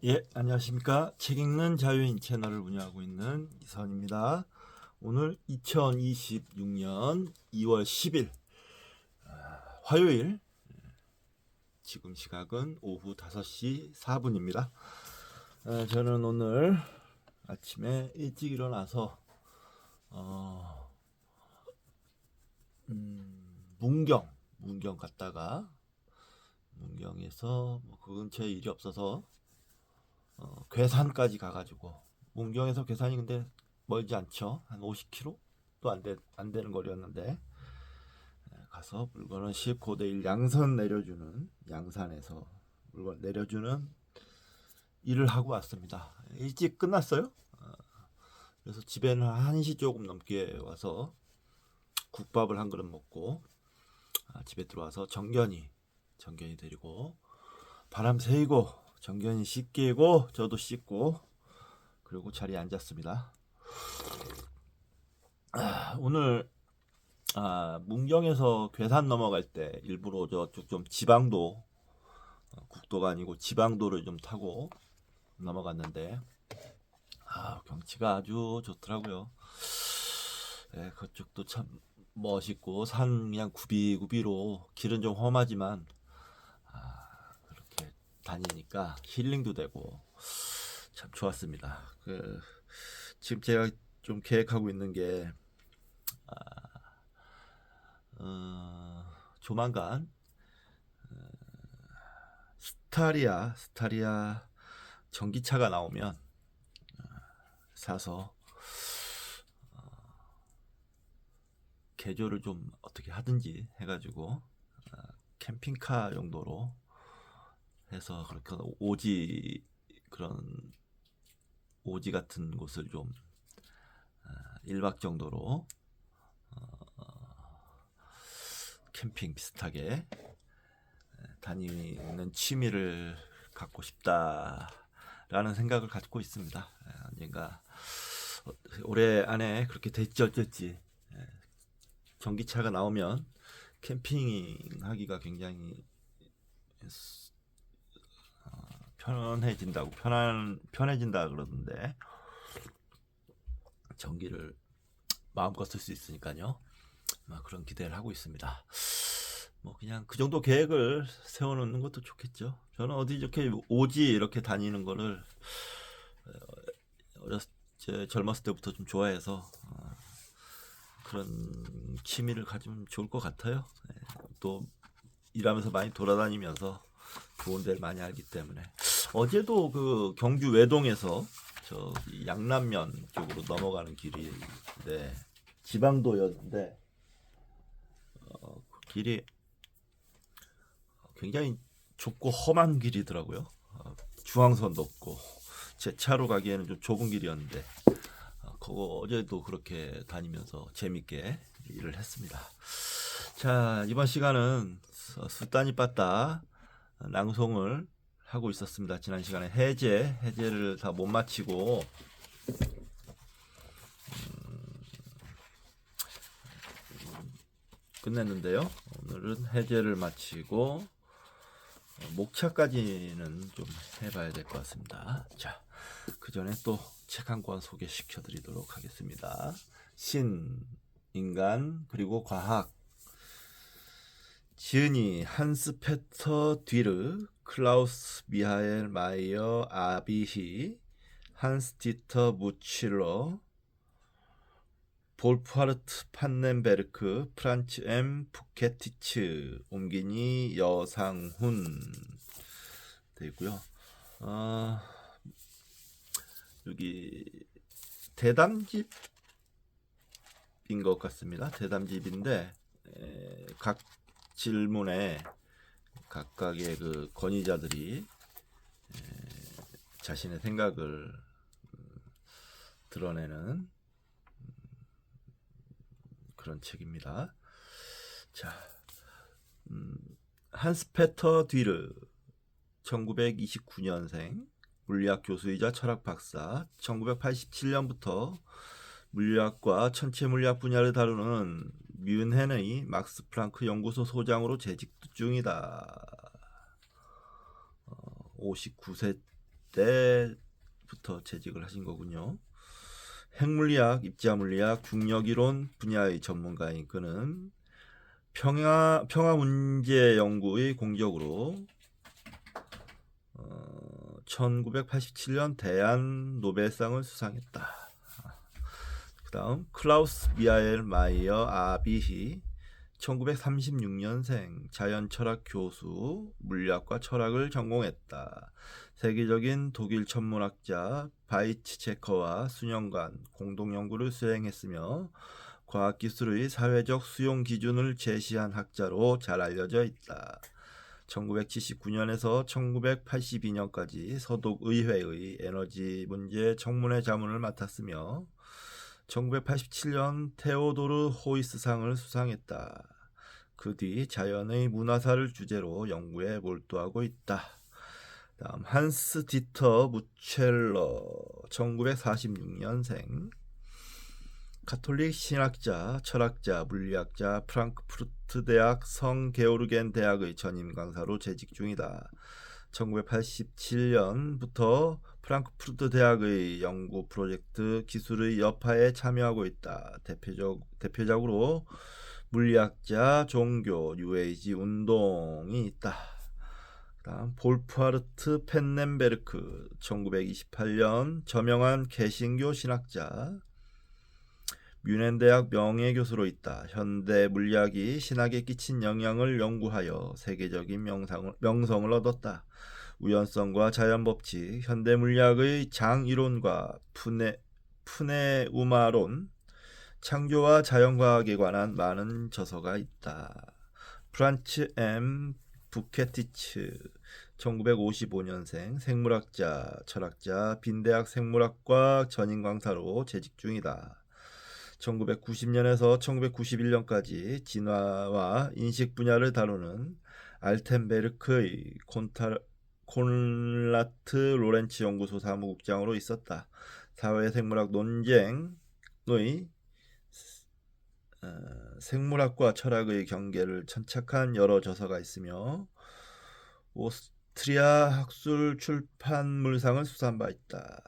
예, 안녕하십니까. 책 읽는 자유인 채널을 운영하고 있는 이선입니다. 오늘 2026년 2월 10일 화요일, 지금 시각은 오후 5시 4분입니다. 저는 오늘 아침에 일찍 일어나서 문경 갔다가 문경에서 그 근처에 일이 없어서 괴산까지 가가지고, 문경에서 괴산이 근데 멀지 않죠. 한 50km도 안 되는 거리였는데, 가서 물건을 싣고 내일 양산 내려주는, 양산에서 물건 내려주는 일을 하고 왔습니다. 일찍 끝났어요. 그래서 집에는 1시 조금 넘게 와서 국밥을 한 그릇 먹고, 집에 들어와서 정견이 데리고 바람 새이고 정견이 씻기고 저도 씻고 그리고 자리에 앉았습니다. 오늘 문경에서 괴산 넘어갈 때 일부러 저쪽 좀 지방도, 국도가 아니고 지방도를 좀 타고 넘어갔는데 경치가 아주 좋더라고요. 네, 그쪽도 참 멋있고 산 그냥 구비구비로 길은 좀 험하지만 그렇게 다니니까 힐링도 되고 참 좋았습니다. 지금 제가 좀 계획하고 있는 게 조만간 스타리아 전기차가 나오면 사서 개조를 좀 어떻게 하든지 해가지고 캠핑카 용도로 해서 그렇게 그런 오지 같은 곳을 좀 1박 정도로 캠핑 비슷하게 다니는 취미를 갖고 싶다라는 생각을 갖고 있습니다. 언젠가 올해 안에 그렇게 될지 어쩔지. 전기차가 나오면 캠핑 하기가 굉장히 편해진다 그러던데, 전기를 마음껏 쓸 수 있으니까요. 그런 기대를 하고 있습니다. 그냥 그 정도 계획을 세워놓는 것도 좋겠죠. 저는 어디 이렇게 오지 이렇게 다니는 거를 젊었을 때부터 좀 좋아해서 그런 취미를 가지면 좋을 것 같아요. 또 일하면서 많이 돌아다니면서 좋은 데를 많이 알기 때문에. 어제도 그 경주 외동에서 저 양남면 쪽으로 넘어가는 길인데, 지방도였는데 그 길이 굉장히 좁고 험한 길이더라고요. 중앙선도 없고 제 차로 가기에는 좀 좁은 길이었는데 그거 어제도 그렇게 다니면서 재밌게 일을 했습니다. 자, 이번 시간은 수따니 빠따 낭송을 하고 있었습니다. 지난 시간에 해제를 다 못 마치고 끝냈는데요. 오늘은 해제를 마치고 목차까지는 좀 해봐야 될 것 같습니다. 자, 그 전에 또 책 한 권 소개시켜 드리도록 하겠습니다. 신, 인간, 그리고 과학. 지은이 한스 페터 뒤르, 클라우스 미하엘 마이어 아비히, 한스 디터 무칠러, 볼프하르트 판넨베르크, 프란츠 M 푸케티츠, 옮기니 여상훈 되어 있고요. 여기 대담집인 것 같습니다. 대담집인데 각 질문에 각각의 그 권위자들이 자신의 생각을 드러내는 그런 책입니다. 자, 한스 페터 뒤르 1929년생 물리학 교수이자 철학 박사, 1987년부터 물리학과 천체 물리학 분야를 다루는 뮌헨의 막스 플랑크 연구소 소장으로 재직 중이다. 59세 때부터 재직을 하신 거군요. 핵물리학, 입자물리학, 중력이론 분야의 전문가인 그는 평화 문제 연구의 공적으로 1987년 대한 노벨상을 수상했다. 그 다음 클라우스 미하엘 마이어 아비히 1936년생 자연철학 교수, 물리학과 철학을 전공했다. 세계적인 독일 천문학자 바이츠체커와 수년간 공동연구를 수행했으며 과학기술의 사회적 수용 기준을 제시한 학자로 잘 알려져 있다. 1979년에서 1982년까지 서독의회의 에너지 문제 청문회 자문을 맡았으며 1987년 테오도르 호이스상을 수상했다. 그 뒤 자연의 문화사를 주제로 연구에 몰두하고 있다. 다음 한스 디터 무첼러 1946년생 가톨릭 신학자, 철학자, 물리학자, 프랑크푸르트 대학 성 게오르겐 대학의 전임 강사로 재직 중이다. 1987년부터 프랑크푸르트 대학의 연구 프로젝트 기술의 여파에 참여하고 있다. 대표적으로 물리학자, 종교, 뉴에이지 운동이 있다. 다음 볼프하르트 펜넨베르크 1928년 저명한 개신교 신학자, 뮌헨 대학 명예교수로 있다. 현대 물리학이 신학에 끼친 영향을 연구하여 세계적인 명성을 얻었다. 우연성과 자연법칙, 현대 물리학의 장이론과 푸네우마론, 창조와 자연과학에 관한 많은 저서가 있다. 프란츠 M. 부케티츠 1955년생 생물학자, 철학자, 빈대학 생물학과 전임 강사로 재직 중이다. 1990년에서 1991년까지 진화와 인식 분야를 다루는 알텐베르크의 콘라트 로렌츠 연구소 사무국장으로 있었다. 사회생물학 논쟁의 생물학과 철학의 경계를 천착한 여러 저서가 있으며 오스트리아 학술 출판물상을 수상 바 있다.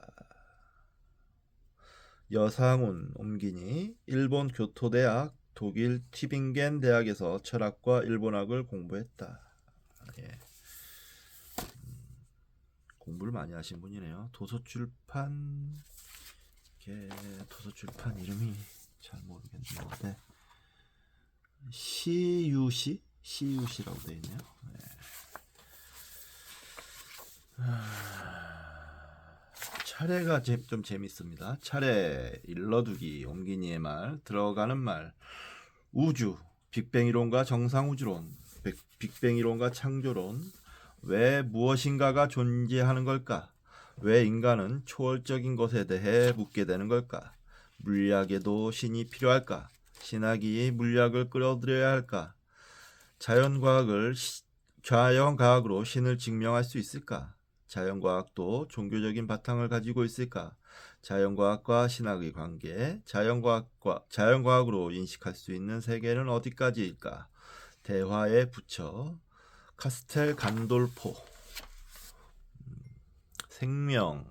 여상훈 옴기니 일본 교토대학, 독일 튜빙겐 대학에서 철학과 일본학을 공부했다. 예. 공부를 많이 하신 분이네요. 도서출판 이름이 잘 모르겠는데 CUC라고 되어 있네요. 네. 차례가 좀 재밌습니다. 차례, 일러두기, 옴기니의 말, 들어가는 말, 우주, 빅뱅 이론과 정상 우주론, 빅뱅 이론과 창조론, 왜 무엇인가가 존재하는 걸까? 왜 인간은 초월적인 것에 대해 묻게 되는 걸까? 물리학에도 신이 필요할까? 신학이 물리학을 끌어들여야 할까? 자연과학으로 신을 증명할 수 있을까? 자연과학도 종교적인 바탕을 가지고 있을까? 자연과학과 신학의 관계, 자연과학으로 인식할 수 있는 세계는 어디까지일까? 대화의 부처, 카스텔 간돌포, 생명,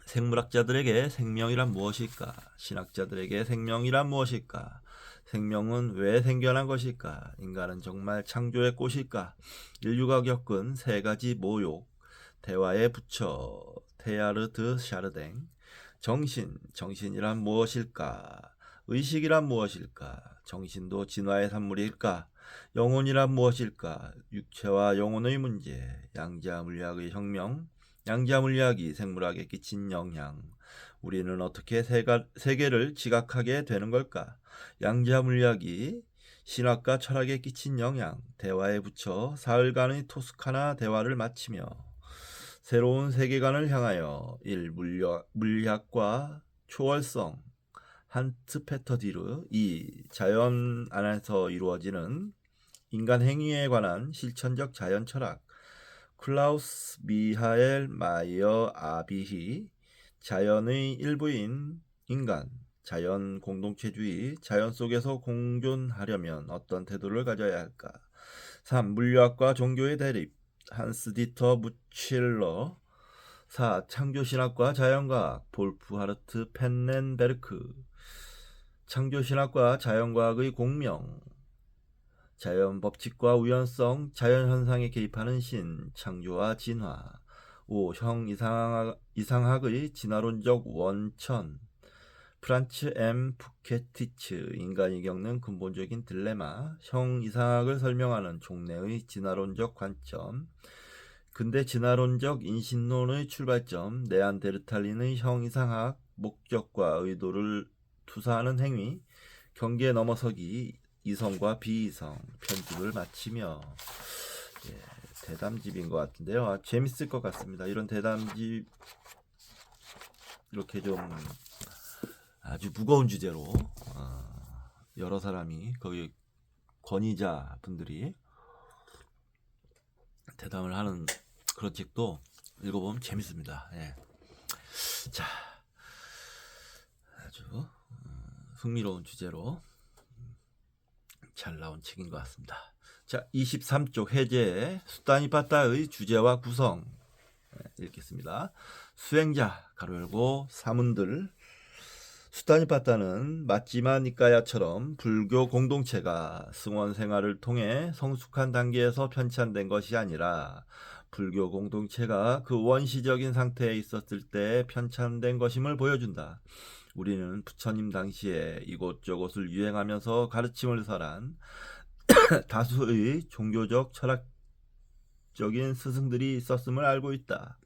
생물학자들에게 생명이란 무엇일까? 신학자들에게 생명이란 무엇일까? 생명은 왜 생겨난 것일까? 인간은 정말 창조의 꽃일까? 인류가 겪은 세 가지 모욕, 대화의 부처, 테야르 드 샤르댕, 정신이란 무엇일까? 의식이란 무엇일까? 정신도 진화의 산물일까? 영혼이란 무엇일까? 육체와 영혼의 문제, 양자 물리학의 혁명, 양자 물리학이 생물학에 끼친 영향, 우리는 어떻게 세계를 지각하게 되는 걸까? 양자 물리학이 신학과 철학에 끼친 영향, 대화에 붙여 사흘간의 토스카나 대화를 마치며 새로운 세계관을 향하여 1. 물리학과 초월성, 한트 페터디르 2. 자연 안에서 이루어지는 인간 행위에 관한 실천적 자연 철학, 클라우스 미하엘 마이어 아비히 자연의 일부인 인간, 자연 공동체주의, 자연 속에서 공존하려면 어떤 태도를 가져야 할까? 3. 물리학과 종교의 대립, 한스 디터 무칠러. 4. 창조신학과 자연과학 볼프하르트 펜넨베르크. 창조신학과 자연과학의 공명. 자연 법칙과 우연성, 자연현상에 개입하는 신, 창조와 진화. 5. 이상학의 진화론적 원천. 프란츠 M. 푸케티츠. 인간이 겪는 근본적인 딜레마. 형 이상학을 설명하는 종래의 진화론적 관점. 근대 진화론적 인신론의 출발점. 네안데르탈린의 형 이상학, 목적과 의도를 투사하는 행위. 경계 넘어서기, 이성과 비이성. 편집을 마치며. 예, 대담집인 것 같은데요. 재밌을 것 같습니다. 이런 대담집 이렇게 좀 아주 무거운 주제로 여러 사람이 거기 권위자 분들이 대담을 하는 그런 책도 읽어보면 재밌습니다. 예. 자, 아주 흥미로운 주제로 잘 나온 책인 것 같습니다. 자, 23쪽 해제 수타니파타의 주제와 구성 읽겠습니다. 수행자 가로 열고 사문들. 수타니파타는 마찌마 니까야처럼 불교 공동체가 승원 생활을 통해 성숙한 단계에서 편찬된 것이 아니라 불교 공동체가 그 원시적인 상태에 있었을 때 편찬된 것임을 보여준다. 우리는 부처님 당시에 이곳저곳을 유행하면서 가르침을 설한 다수의 종교적 철학적인 스승들이 있었음을 알고 있다.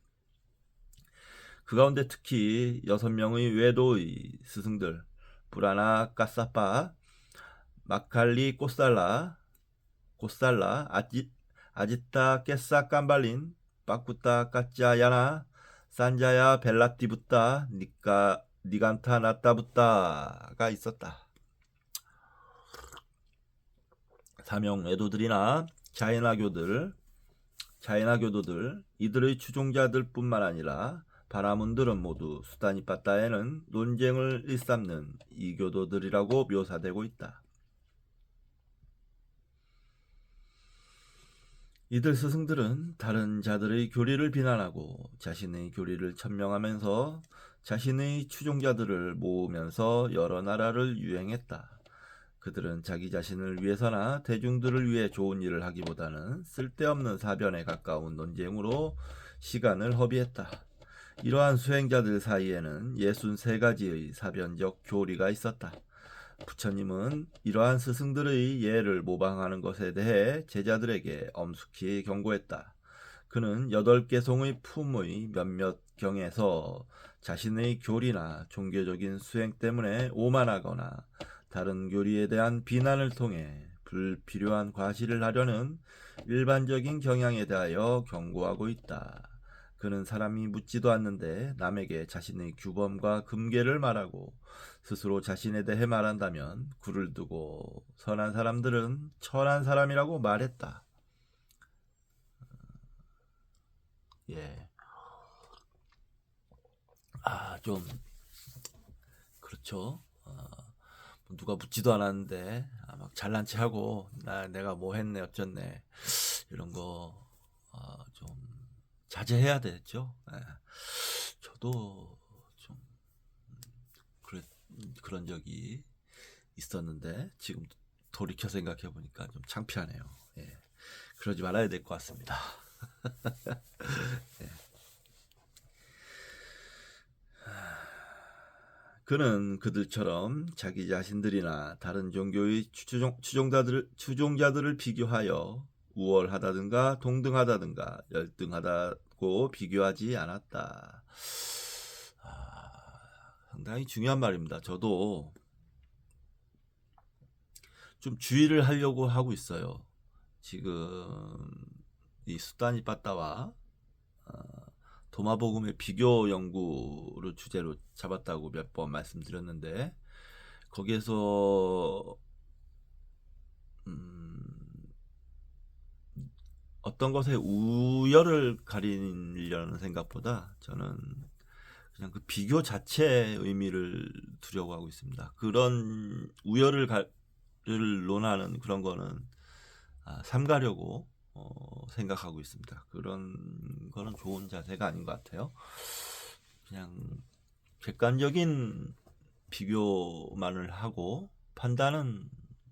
그 가운데 특히 6명의 외도의 스승들 브라나 까사파, 마칼리 꼬살라, 아지타 깨사 깜발린, 바쿠타 까짜야나, 산자야 벨라티부타, 니간타 나타부타가 있었다. 사명 외도들이나 자이나교도들 이들의 추종자들 뿐만 아니라 바라문들은 모두 수타니파타에는 논쟁을 일삼는 이교도들이라고 묘사되고 있다. 이들 스승들은 다른 자들의 교리를 비난하고 자신의 교리를 천명하면서 자신의 추종자들을 모으면서 여러 나라를 유행했다. 그들은 자기 자신을 위해서나 대중들을 위해 좋은 일을 하기보다는 쓸데없는 사변에 가까운 논쟁으로 시간을 허비했다. 이러한 수행자들 사이에는 63가지의 사변적 교리가 있었다. 부처님은 이러한 스승들의 예를 모방하는 것에 대해 제자들에게 엄숙히 경고했다. 그는 8개송의 품의 몇몇 경에서 자신의 교리나 종교적인 수행 때문에 오만하거나 다른 교리에 대한 비난을 통해 불필요한 과시를 하려는 일반적인 경향에 대하여 경고하고 있다. 그는 사람이 묻지도 않는데 남에게 자신의 규범과 금계를 말하고 스스로 자신에 대해 말한다면 굴을 두고 선한 사람들은 천한 사람이라고 말했다. 예. 좀 그렇죠. 누가 묻지도 않았는데 막 잘난 체하고 내가 뭐 했네 어쩌네 이런 거 좀 자제해야 되죠. 예. 저도 좀 그런 적이 있었는데 지금 돌이켜 생각해 보니까 좀 창피하네요. 예. 그러지 말아야 될 것 같습니다. 예. 그는 그들처럼 자기 자신들이나 다른 종교의 추종자들을 비교하여 우월하다든가 동등하다든가 열등하다고 비교하지 않았다. 상당히 중요한 말입니다. 저도 좀 주의를 하려고 하고 있어요. 지금 이 수다니빠따와 도마복음의 비교 연구를 주제로 잡았다고 몇 번 말씀드렸는데 거기에서 어떤 것의 우열을 가리려는 생각보다 저는 그냥 그 비교 자체의 의미를 두려고 하고 있습니다. 그런 우열을 논하는 그런 거는 삼가려고 생각하고 있습니다. 그런 거는 좋은 자세가 아닌 것 같아요. 그냥 객관적인 비교만을 하고 판단은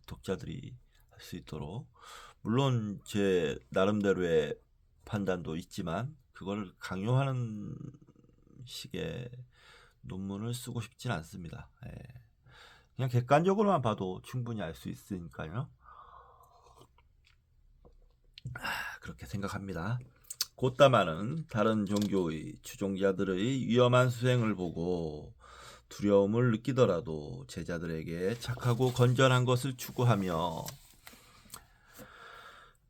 독자들이 할 수 있도록, 물론 제 나름대로의 판단도 있지만 그걸 강요하는 식의 논문을 쓰고 싶진 않습니다. 예. 그냥 객관적으로만 봐도 충분히 알 수 있으니까요. 그렇게 생각합니다. 곧다마는 다른 종교의 추종자들의 위험한 수행을 보고 두려움을 느끼더라도 제자들에게 착하고 건전한 것을 추구하며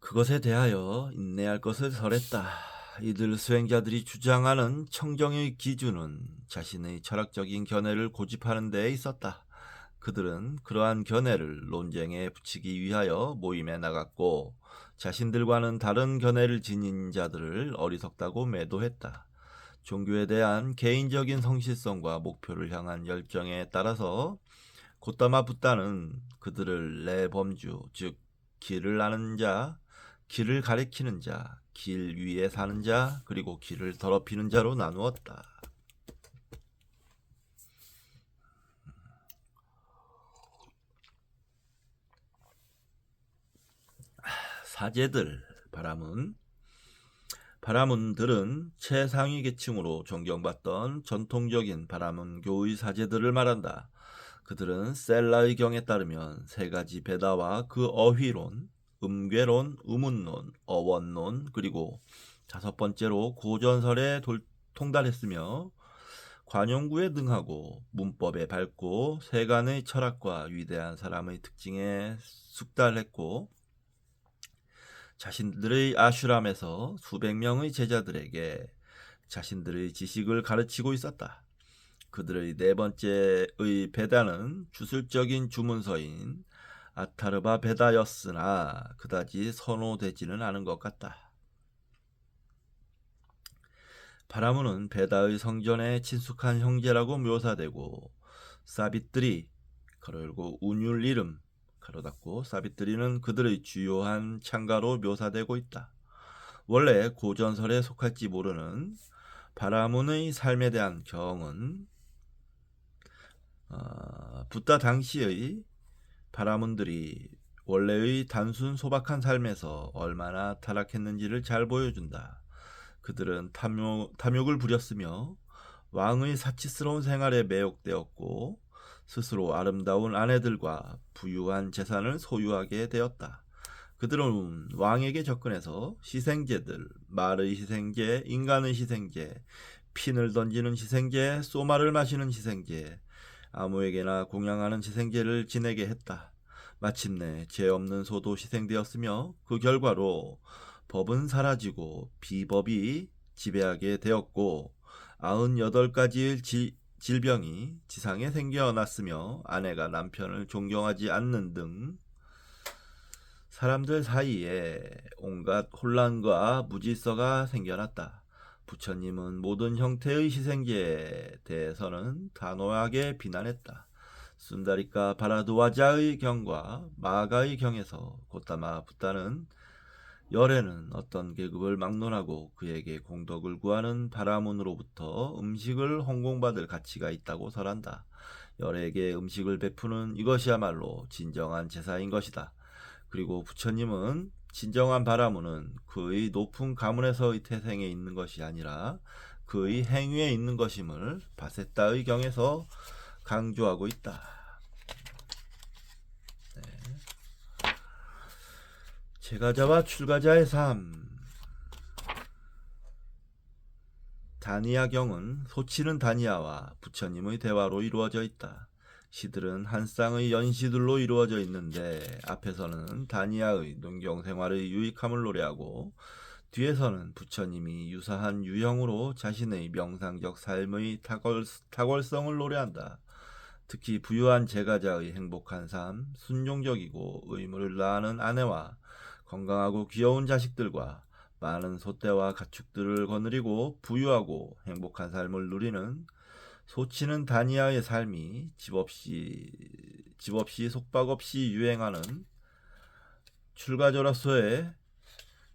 그것에 대하여 인내할 것을 설했다. 이들 수행자들이 주장하는 청정의 기준은 자신의 철학적인 견해를 고집하는 데에 있었다. 그들은 그러한 견해를 논쟁에 붙이기 위하여 모임에 나갔고 자신들과는 다른 견해를 지닌 자들을 어리석다고 매도했다. 종교에 대한 개인적인 성실성과 목표를 향한 열정에 따라서 곧다마 붓다는 그들을 네 범주, 즉 길을 아는 자, 길을 가리키는 자, 길 위에 사는 자, 그리고 길을 더럽히는 자로 나누었다. 사제들, 바라문들은 최상위 계층으로 존경받던 전통적인 바라문교의 사제들을 말한다. 그들은 셀라의 경에 따르면 세 가지 베다와 그 어휘론, 음괴론, 우문론, 어원론, 그리고 다섯 번째로 고전설에 통달했으며 관용구에 능하고 문법에 밝고 세간의 철학과 위대한 사람의 특징에 숙달했고 자신들의 아슈람에서 수백 명의 제자들에게 자신들의 지식을 가르치고 있었다. 그들의 네 번째의 베다는 주술적인 주문서인 아타르바 베다였으나 그다지 선호되지는 않은 것 같다. 바라문은 베다의 성전에 친숙한 형제라고 묘사되고 사비뜨리 가로열고 운율 이름 가로 닫고 사비뜨리는 그들의 주요한 창가로 묘사되고 있다. 원래 고전설에 속할지 모르는 바라문의 삶에 대한 경은 붓다 당시의 바라문들이 원래의 단순 소박한 삶에서 얼마나 타락했는지를 잘 보여준다. 그들은 탐욕을 부렸으며 왕의 사치스러운 생활에 매혹되었고 스스로 아름다운 아내들과 부유한 재산을 소유하게 되었다. 그들은 왕에게 접근해서 희생제들, 말의 희생제, 인간의 희생제, 핀을 던지는 희생제, 쏘마를 마시는 희생제, 아무에게나 공양하는 희생제를 지내게 했다. 마침내 죄 없는 소도 희생되었으며 그 결과로 법은 사라지고 비법이 지배하게 되었고 98가지의 질병이 지상에 생겨났으며 아내가 남편을 존경하지 않는 등 사람들 사이에 온갖 혼란과 무질서가 생겨났다. 부처님은 모든 형태의 희생제에 대해서는 단호하게 비난했다. 순다리카 바라두와자의 경과 마가의 경에서 곧다마 붓다는 열에는 어떤 계급을 막론하고 그에게 공덕을 구하는 바라문으로부터 음식을 헌공받을 가치가 있다고 설한다. 열에게 음식을 베푸는 이것이야말로 진정한 제사인 것이다. 그리고 부처님은 진정한 바라문은 그의 높은 가문에서의 태생에 있는 것이 아니라 그의 행위에 있는 것임을 바세타의 경에서 강조하고 있다. 네. 제가자와 출가자의 삶. 다니아경은 소치는 다니아와 부처님의 대화로 이루어져 있다. 시들은 한 쌍의 연시들로 이루어져 있는데 앞에서는 다니아의 농경생활의 유익함을 노래하고 뒤에서는 부처님이 유사한 유형으로 자신의 명상적 삶의 탁월성을 노래한다. 특히 부유한 제가자의 행복한 삶, 순종적이고 의무를 다하는 아내와 건강하고 귀여운 자식들과 많은 소떼와 가축들을 거느리고 부유하고 행복한 삶을 누리는 소치는 다니아의 삶이 집 없이 속박 없이 유행하는 출가자로서의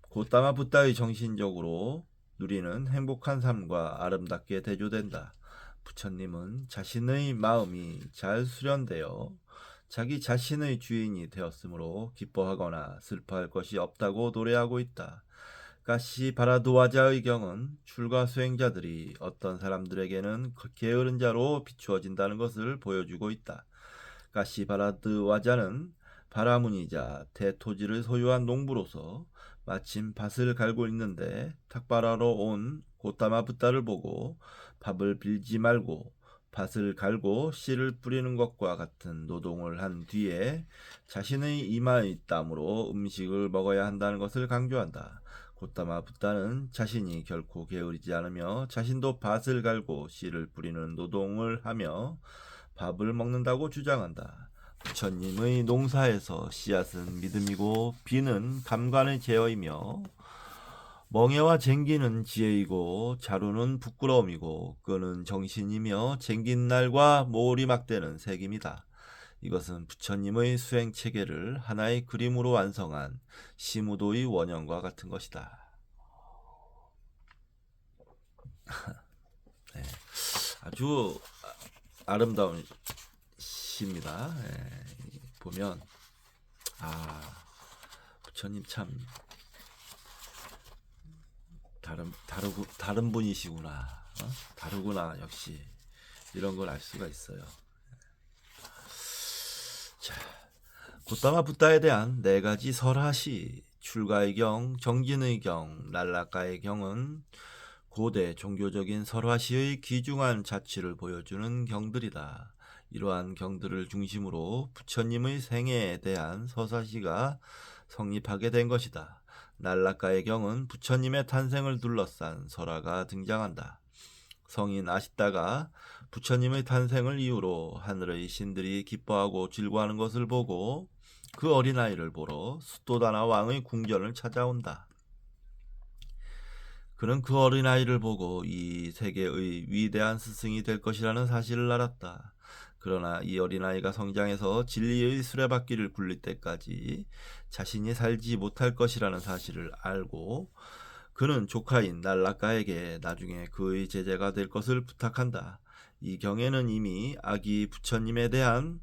고따마 붓다의 정신적으로 누리는 행복한 삶과 아름답게 대조된다. 부처님은 자신의 마음이 잘 수련되어 자기 자신의 주인이 되었으므로 기뻐하거나 슬퍼할 것이 없다고 노래하고 있다. 가시 바라드와자의 경은 출가 수행자들이 어떤 사람들에게는 게으른 자로 비추어진다는 것을 보여주고 있다. 가시 바라드와자는 바라문이자 대토지를 소유한 농부로서 마침 밭을 갈고 있는데 탁발하러 온 고타마 붓다를 보고 밥을 빌지 말고 밭을 갈고 씨를 뿌리는 것과 같은 노동을 한 뒤에 자신의 이마의 땀으로 음식을 먹어야 한다는 것을 강조한다. 고타마 붓다는 자신이 결코 게으르지 않으며 자신도 밭을 갈고 씨를 뿌리는 노동을 하며 밥을 먹는다고 주장한다. 부처님의 농사에서 씨앗은 믿음이고 비는 감관의 제어이며 멍에와 쟁기는 지혜이고 자루는 부끄러움이고 끈은 정신이며 쟁긴 날과 모을이 막대는 색임이다. 이것은 부처님의 수행 체계를 하나의 그림으로 완성한 시무도의 원형과 같은 것이다. 네, 아주 아름다운 시입니다. 네, 보면 부처님 참 다른 분이시구나. 다르구나. 역시 이런 걸 알 수가 있어요. 자, 고타마 붓다에 대한 네 가지 설하시, 출가의 경, 정진의 경, 날라가의 경은 고대 종교적인 설화시의 귀중한 자취를 보여주는 경들이다. 이러한 경들을 중심으로 부처님의 생애에 대한 서사시가 성립하게 된 것이다. 날라가의 경은 부처님의 탄생을 둘러싼 설화가 등장한다. 성인 아시다가 부처님의 탄생을 이유로 하늘의 신들이 기뻐하고 즐거워하는 것을 보고 그 어린아이를 보러 수도다나 왕의 궁전을 찾아온다. 그는 그 어린아이를 보고 이 세계의 위대한 스승이 될 것이라는 사실을 알았다. 그러나 이 어린아이가 성장해서 진리의 수레바퀴를 굴릴 때까지 자신이 살지 못할 것이라는 사실을 알고 그는 조카인 날라가에게 나중에 그의 제자가 될 것을 부탁한다. 이 경에는 이미 아기 부처님에 대한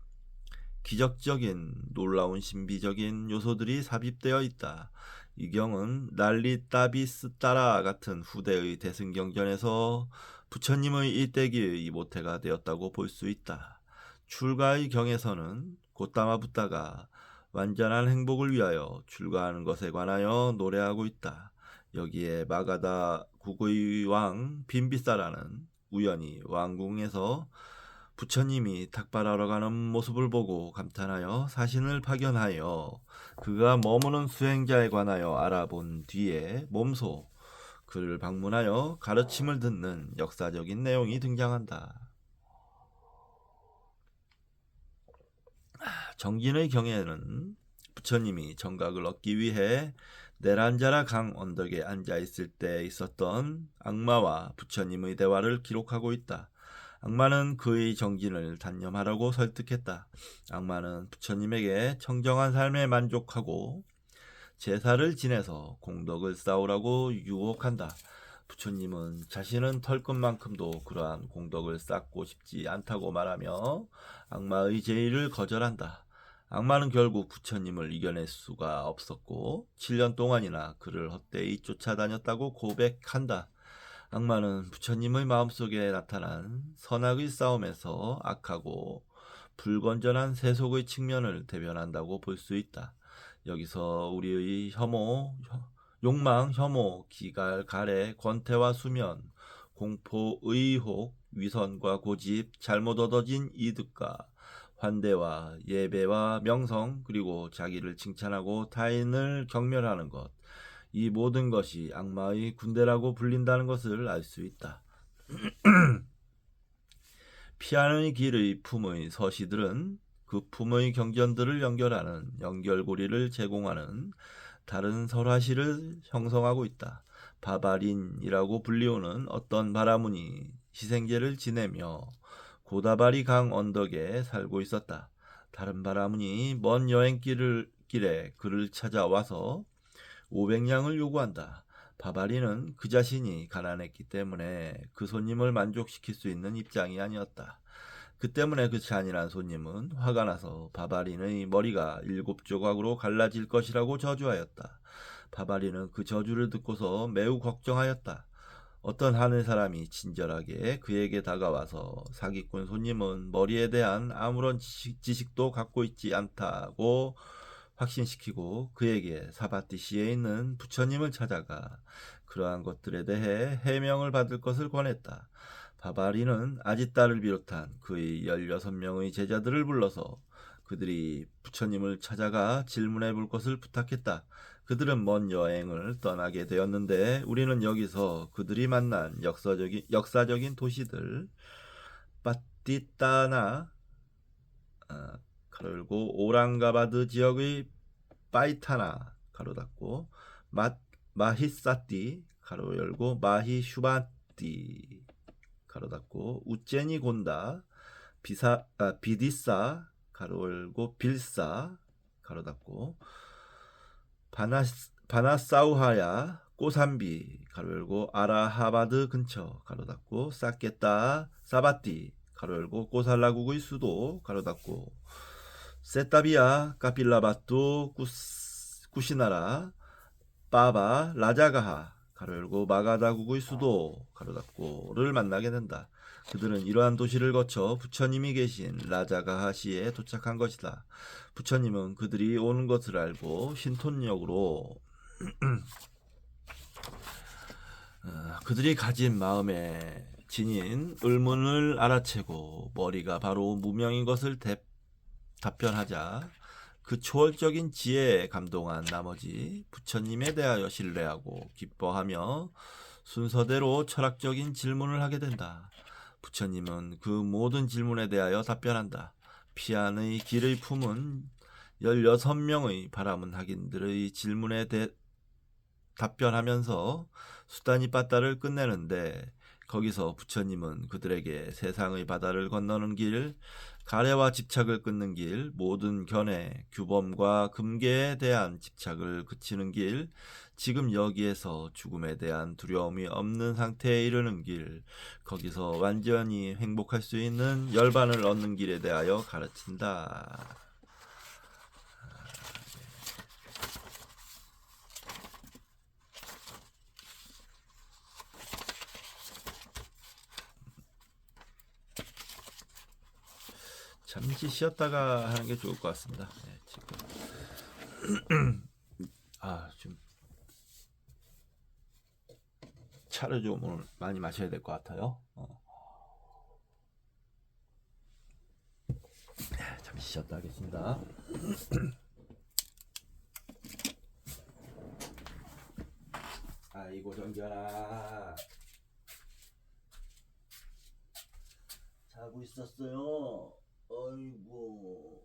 기적적인 놀라운 신비적인 요소들이 삽입되어 있다. 이 경은 난리따비스따라 같은 후대의 대승경전에서 부처님의 일대기의 모태가 되었다고 볼 수 있다. 출가의 경에서는 고타마 붓다가 완전한 행복을 위하여 출가하는 것에 관하여 노래하고 있다. 여기에 마가다 국의 왕 빈비사라는 우연히 왕궁에서 부처님이 탁발하러 가는 모습을 보고 감탄하여 사신을 파견하여 그가 머무는 수행자에 관하여 알아본 뒤에 몸소 그를 방문하여 가르침을 듣는 역사적인 내용이 등장한다. 정진의 경에는 부처님이 정각을 얻기 위해 네란자라 강 언덕에 앉아 있을 때 있었던 악마와 부처님의 대화를 기록하고 있다. 악마는 그의 정진을 단념하라고 설득했다. 악마는 부처님에게 청정한 삶에 만족하고 제사를 지내서 공덕을 쌓으라고 유혹한다. 부처님은 자신은 털끝만큼도 그러한 공덕을 쌓고 싶지 않다고 말하며 악마의 제의를 거절한다. 악마는 결국 부처님을 이겨낼 수가 없었고 7년 동안이나 그를 헛되이 쫓아다녔다고 고백한다. 악마는 부처님의 마음속에 나타난 선악의 싸움에서 악하고 불건전한 세속의 측면을 대변한다고 볼 수 있다. 여기서 우리의 욕망, 혐오, 기갈, 가래, 권태와 수면, 공포, 의혹, 위선과 고집, 잘못 얻어진 이득과 환대와 예배와 명성, 그리고 자기를 칭찬하고 타인을 경멸하는 것, 이 모든 것이 악마의 군대라고 불린다는 것을 알 수 있다. 피하는 길의 품의 서시들은 그 품의 경전들을 연결하는 연결고리를 제공하는 다른 설화시를 형성하고 있다. 바바린이라고 불리우는 어떤 바라문이 희생제를 지내며 고다바리 강 언덕에 살고 있었다. 다른 바라문이 먼 여행길에 그를 찾아와서 500냥을 요구한다. 바바리는 그 자신이 가난했기 때문에 그 손님을 만족시킬 수 있는 입장이 아니었다. 그 때문에 그 잔인한 손님은 화가 나서 바바린의 머리가 7조각으로 갈라질 것이라고 저주하였다. 바바리는 그 저주를 듣고서 매우 걱정하였다. 어떤 하늘 사람이 친절하게 그에게 다가와서 사기꾼 손님은 머리에 대한 아무런 지식도 갖고 있지 않다고 확신시키고 그에게 사바티시에 있는 부처님을 찾아가 그러한 것들에 대해 해명을 받을 것을 권했다. 바바리는 아지따를 비롯한 그의 16명의 제자들을 불러서 그들이 부처님을 찾아가 질문해 볼 것을 부탁했다. 그들은 먼 여행을 떠나게 되었는데 우리는 여기서 그들이 만난 역사적인 도시들 빠띠따나 가로 열고 오랑가바드 지역의 파이타나 가로 닫고 마히사띠 가로 열고 마히슈바띠 가로 닫고 우체니 곤다 비디사 가로 열고 빌사 가로 닫고 바나사우하야 꼬산비 가로 열고 아라하바드 근처 가로 닫고 사케타 사바띠 가로 열고 꼬살라국의 수도 가로 닫고 세타비아 카필라바투 쿠시나라 빠바 라자가하 가로 열고 마가다국의 수도 가로 닫고를 만나게 된다. 그들은 이러한 도시를 거쳐 부처님이 계신 라자가하시에 도착한 것이다. 부처님은 그들이 오는 것을 알고 신톤역으로 그들이 가진 마음에 지닌 의문을 알아채고 머리가 바로 무명인 것을 답변하자 그 초월적인 지혜에 감동한 나머지 부처님에 대하여 신뢰하고 기뻐하며 순서대로 철학적인 질문을 하게 된다. 부처님은 그 모든 질문에 대하여 답변한다. 피안의 길의 품은 16명의 바람은 학인들의 질문에 답변하면서 수다니 빠따를 끝내는데 거기서 부처님은 그들에게 세상의 바다를 건너는 길, 가래와 집착을 끊는 길, 모든 견해, 규범과 금계에 대한 집착을 그치는 길, 지금 여기에서 죽음에 대한 두려움이 없는 상태에 이르는 길, 거기서 완전히 행복할 수 있는 열반을 얻는 길에 대하여 가르친다. 잠시 쉬었다가 하는 게 좋을 것 같습니다. 네, 지금 좀 차를 좀 오늘 많이 마셔야 될 것 같아요. 네, 잠시 쉬었다 하겠습니다. 아이고 정견아 자고 있었어요. 아이고.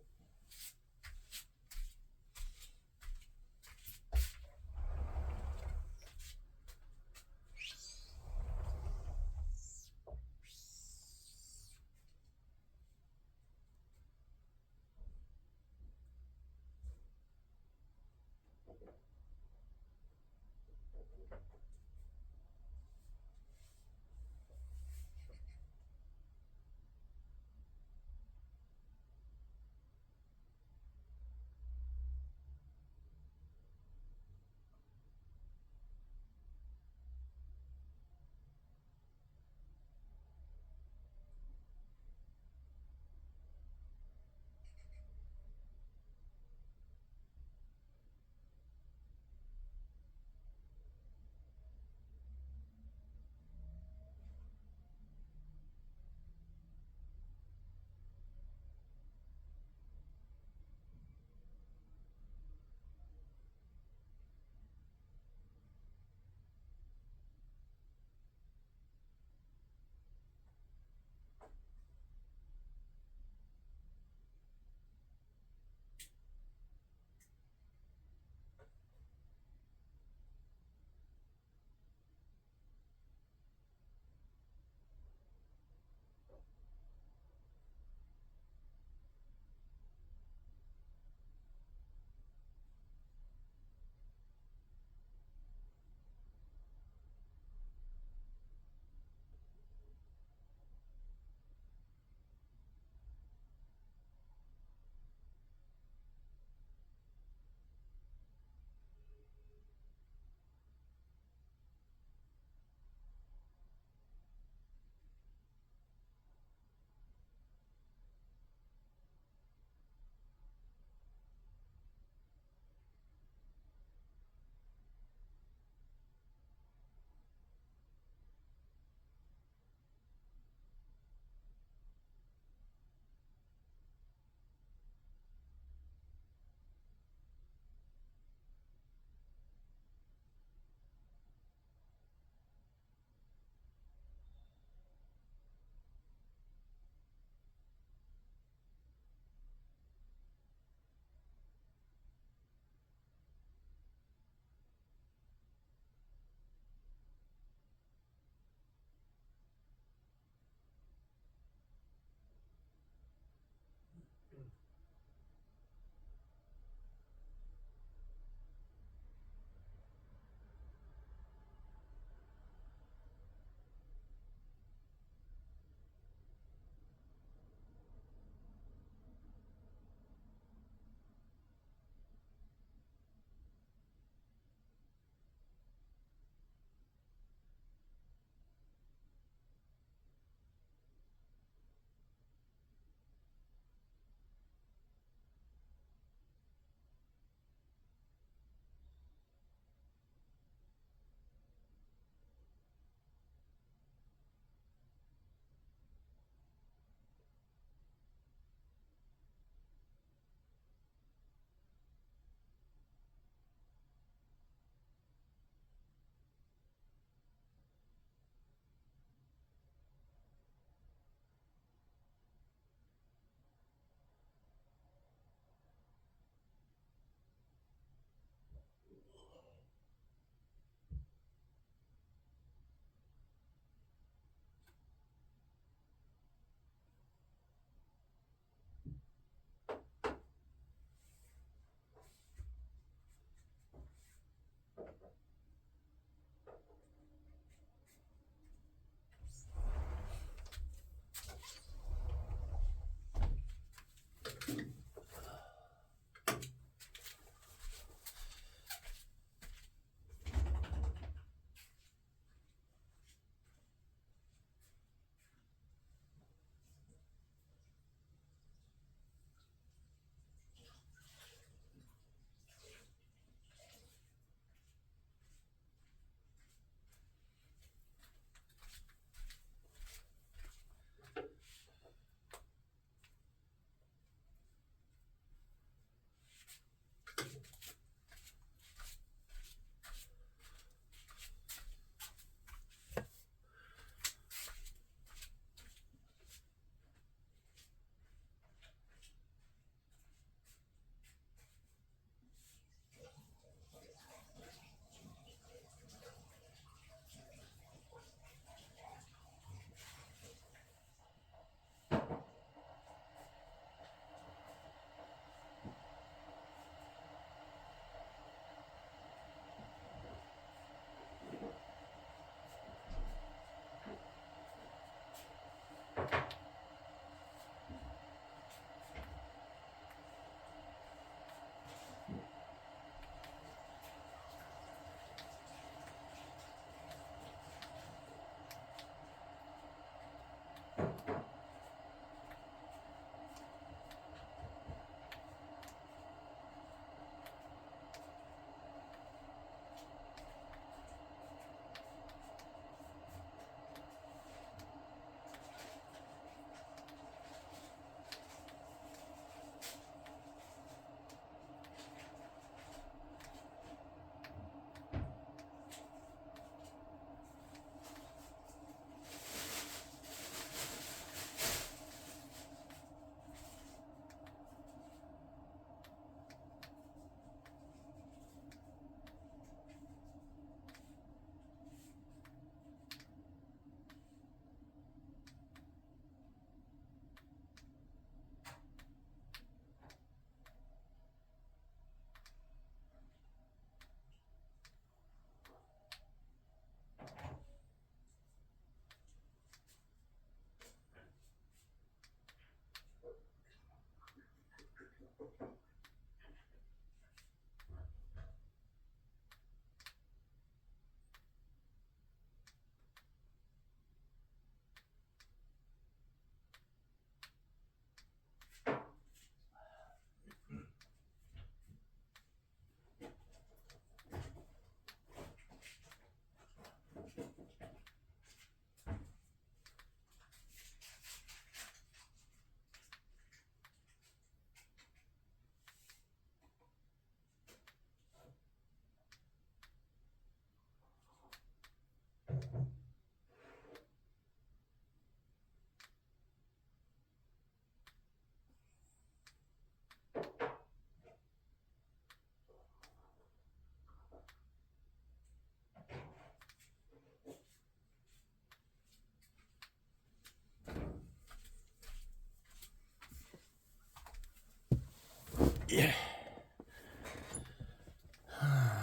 예.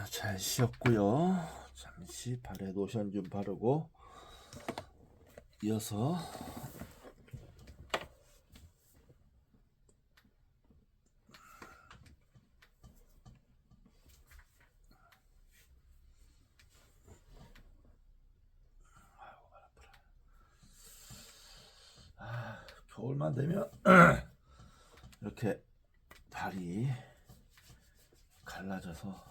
잘 쉬었고요. 잠시 발에 로션 좀 바르고 이어서 겨울만 되면 이렇게 발이 갈라져서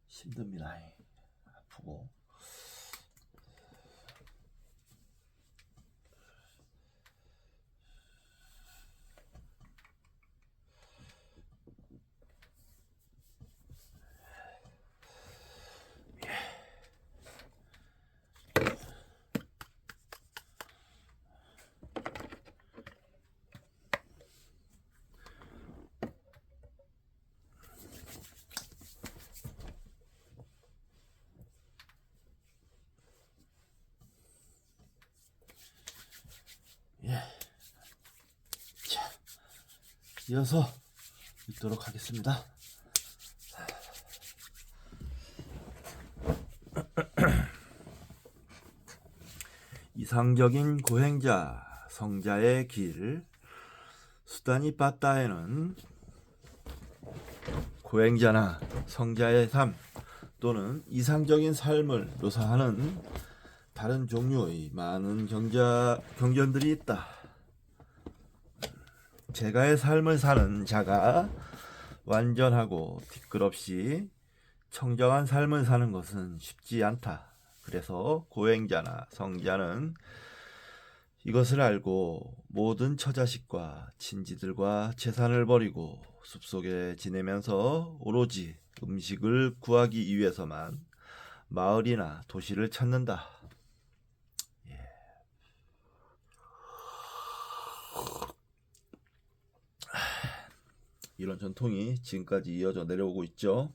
힘듭니다. 아프고. 예. 자, 이어서 읽도록 하겠습니다. 이상적인 고행자 성자의 길. 수다니 빠따에는 고행자나 성자의 삶 또는 이상적인 삶을 묘사하는 다른 종류의 많은 경전들이 있다. 제가의 삶을 사는 자가 완전하고 티끌 없이 청정한 삶을 사는 것은 쉽지 않다. 그래서 고행자나 성자는 이것을 알고 모든 처자식과 친지들과 재산을 버리고 숲속에 지내면서 오로지 음식을 구하기 위해서만 마을이나 도시를 찾는다. 이런 전통이 지금까지 이어져 내려오고 있죠.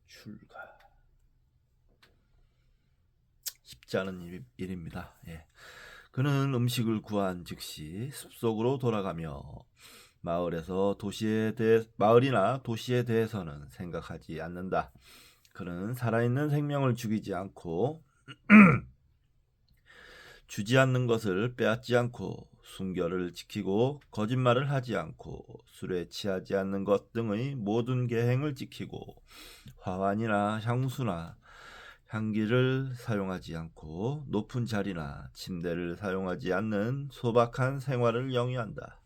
출가 쉽지 않은 일입니다. 예. 그는 음식을 구한 즉시 숲속으로 돌아가며 마을이나 도시에 대해서는 생각하지 않는다. 그는 살아있는 생명을 죽이지 않고 주지 않는 것을 빼앗지 않고 순결을 지키고 거짓말을 하지 않고 술에 취하지 않는 것 등의 모든 계행을 지키고 화환이나 향수나 향기를 사용하지 않고 높은 자리나 침대를 사용하지 않는 소박한 생활을 영위한다.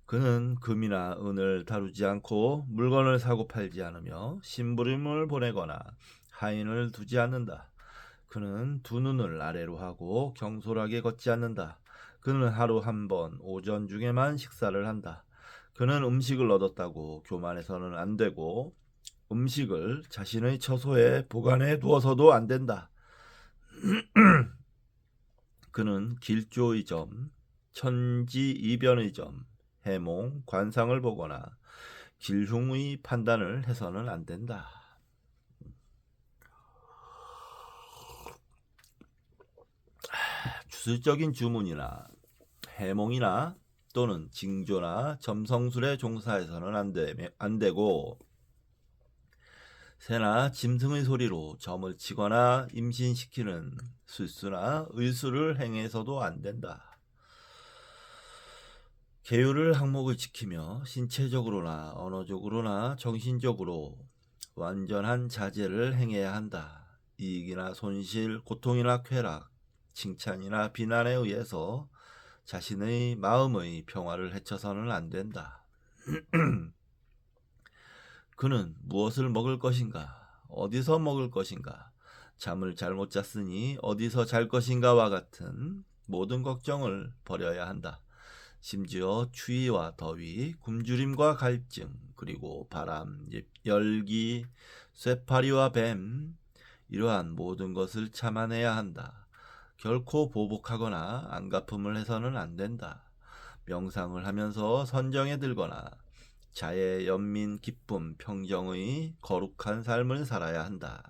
그는 금이나 은을 다루지 않고 물건을 사고 팔지 않으며 심부름을 보내거나 하인을 두지 않는다. 그는 두 눈을 아래로 하고 경솔하게 걷지 않는다. 그는 하루 한 번 오전 중에만 식사를 한다. 그는 음식을 얻었다고 교만해서는 안 되고 음식을 자신의 처소에 보관해 두어서도 안 된다. 그는 길조의 점, 천지이변의 점, 해몽, 관상을 보거나 길흉의 판단을 해서는 안 된다. 주술적인 주문이나 해몽이나 또는 징조나 점성술에 종사해서는 안 되고 새나 짐승의 소리로 점을 치거나 임신시키는 술수나 의술을 행해서도 안 된다. 계율을 항목을 지키며 신체적으로나 언어적으로나 정신적으로 완전한 자제를 행해야 한다. 이익이나 손실, 고통이나 쾌락, 칭찬이나 비난에 의해서 자신의 마음의 평화를 해쳐서는 안 된다. 그는 무엇을 먹을 것인가, 어디서 먹을 것인가, 잠을 잘못 잤으니 어디서 잘 것인가와 같은 모든 걱정을 버려야 한다. 심지어 추위와 더위, 굶주림과 갈증, 그리고 바람, 열기, 쇠파리와 뱀, 이러한 모든 것을 참아내야 한다. 결코 보복하거나 안갚음을 해서는 안 된다. 명상을 하면서 선정에 들거나 자의 연민, 기쁨, 평정의 거룩한 삶을 살아야 한다.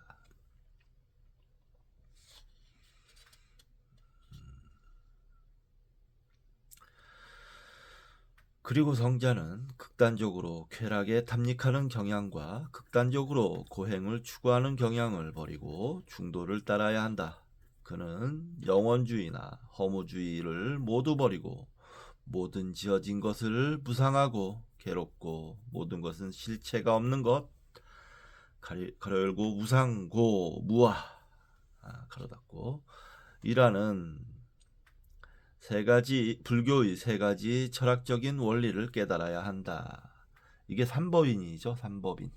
그리고 성자는 극단적으로 쾌락에 탐닉하는 경향과 극단적으로 고행을 추구하는 경향을 버리고 중도를 따라야 한다. 그는 영원주의나 허무주의를 모두 버리고 모든 지어진 것을 무상하고 괴롭고 모든 것은 실체가 없는 것 가로 열고 무상고 무아 가로 닫고 이라는 불교의 세 가지 철학적인 원리를 깨달아야 한다. 이게 삼법인이죠. 삼법인.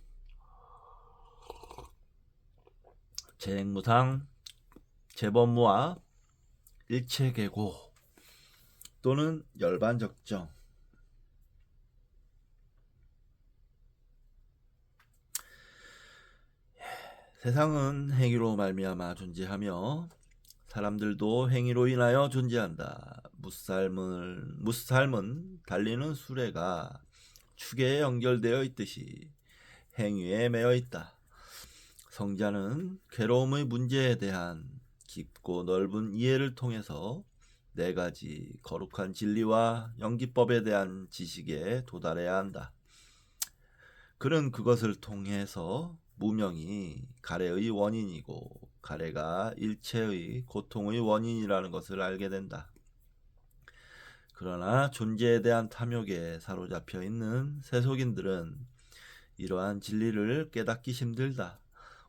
재행무상, 재범무아, 일체계고 또는 열반적정. 세상은 행위로 말미암아 존재하며 사람들도 행위로 인하여 존재한다. 무삶은 달리는 수레가 축에 연결되어 있듯이 행위에 매여 있다. 성자는 괴로움의 문제에 대한 깊고 넓은 이해를 통해서 네 가지 거룩한 진리와 연기법에 대한 지식에 도달해야 한다. 그는 그것을 통해서 무명이 가래의 원인이고 가래가 일체의 고통의 원인이라는 것을 알게 된다. 그러나 존재에 대한 탐욕에 사로잡혀 있는 세속인들은 이러한 진리를 깨닫기 힘들다.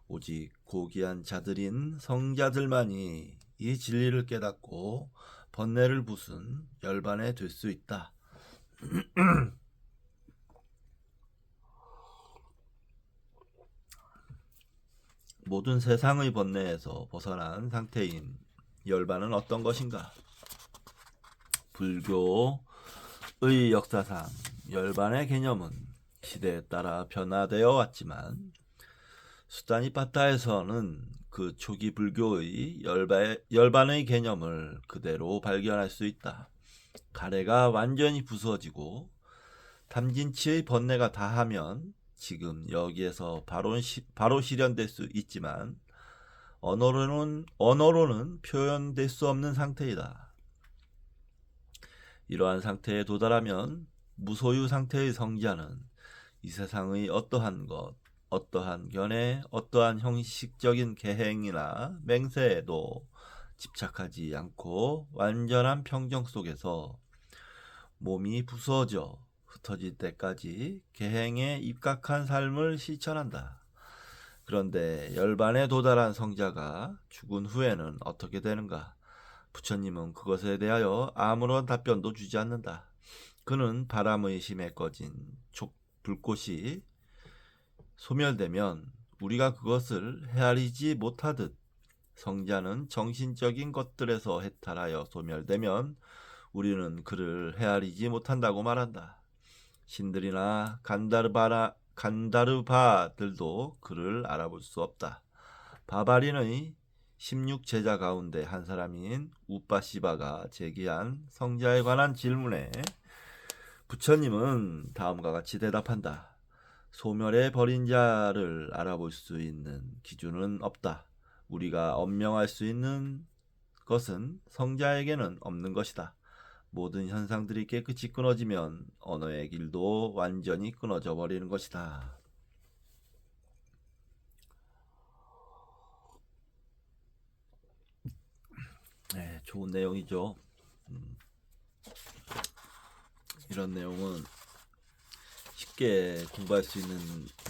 오직 고귀한 자들인 성자들만이 이 진리를 깨닫고 번뇌를 부순 열반에 될 수 있다. 모든 세상의 번뇌에서 벗어난 상태인 열반은 어떤 것인가? 불교의 역사상 열반의 개념은 시대에 따라 변화되어 왔지만 수다니파타에서는 그 초기 불교의 열반의 개념을 그대로 발견할 수 있다. 가래가 완전히 부서지고 탐진치의 번뇌가 다하면 지금 여기에서 바로 실현될 수 있지만 언어로는 표현될 수 없는 상태이다. 이러한 상태에 도달하면 무소유 상태의 성자는 이 세상의 어떠한 것, 어떠한 견해, 어떠한 형식적인 계행이나 맹세에도 집착하지 않고 완전한 평정 속에서 몸이 부서져 흩어질 때까지 계행에 입각한 삶을 실천한다. 그런데 열반에 도달한 성자가 죽은 후에는 어떻게 되는가? 부처님은 그것에 대하여 아무런 답변도 주지 않는다. 그는 바람의 힘에 꺼진 불꽃이 소멸되면 우리가 그것을 헤아리지 못하듯 성자는 정신적인 것들에서 해탈하여 소멸되면 우리는 그를 헤아리지 못한다고 말한다. 신들이나 간다르바들도 그를 알아볼 수 없다. 바바린의 16제자 가운데 한 사람인 우빠시바가 제기한 성자에 관한 질문에 부처님은 다음과 같이 대답한다. 소멸해 버린 자를 알아볼 수 있는 기준은 없다. 우리가 엄명할 수 있는 것은 성자에게는 없는 것이다. 모든 현상들이 깨끗이 끊어지면 언어의 길도 완전히 끊어져 버리는 것이다. 네, 좋은 내용이죠. 이런 내용은 쉽게 공부할 수 있는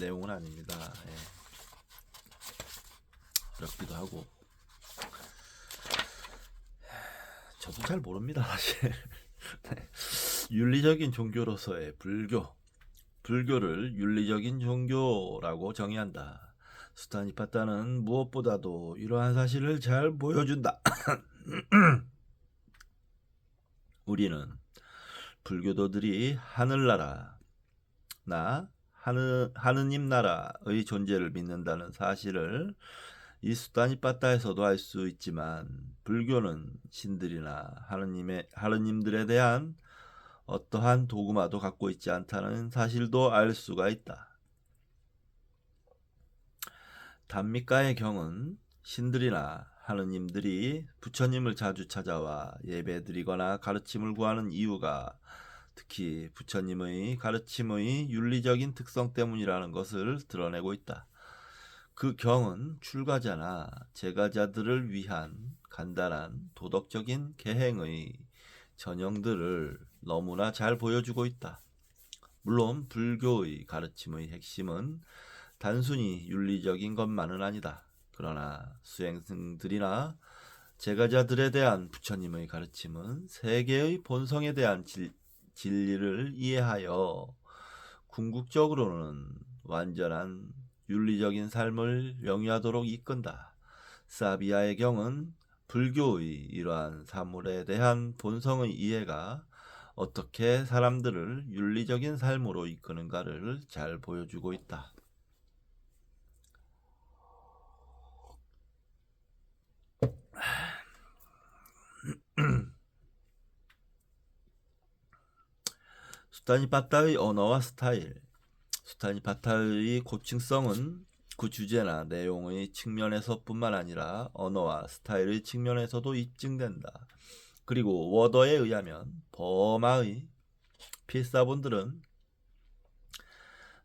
내용은 아닙니다. 예. 어렵기도 하고 저도 잘 모릅니다 사실. 네. 윤리적인 종교로서의 불교를 윤리적인 종교라고 정의한다. 수타니파타는 무엇보다도 이러한 사실을 잘 보여준다. 우리는 불교도들이 하늘나라 하느님 나라의 존재를 믿는다는 사실을 이 수타니파타에서도 알 수 있지만 불교는 신들이나 하느님들에 대한 어떠한 도구마도 갖고 있지 않다는 사실도 알 수가 있다. 단미가의 경은 신들이나 하느님들이 부처님을 자주 찾아와 예배드리거나 가르침을 구하는 이유가 특히 부처님의 가르침의 윤리적인 특성 때문이라는 것을 드러내고 있다. 그 경은 출가자나 제가자들을 위한 간단한 도덕적인 계행의 전형들을 너무나 잘 보여주고 있다. 물론 불교의 가르침의 핵심은 단순히 윤리적인 것만은 아니다. 그러나 수행승들이나 제가자들에 대한 부처님의 가르침은 세계의 본성에 대한 진리를 이해하여 궁극적으로는 완전한 윤리적인 삶을 영위하도록 이끈다. 사비아의 경은 불교의 이러한 사물에 대한 본성의 이해가 어떻게 사람들을 윤리적인 삶으로 이끄는가를 잘 보여주고 있다. 수타니파타의 언어와 스타일. 수타니파타의 고층성은 그 주제나 내용의 측면에서뿐만 아니라 언어와 스타일의 측면에서도 입증된다. 그리고 워더에 의하면 버마의 필사본들은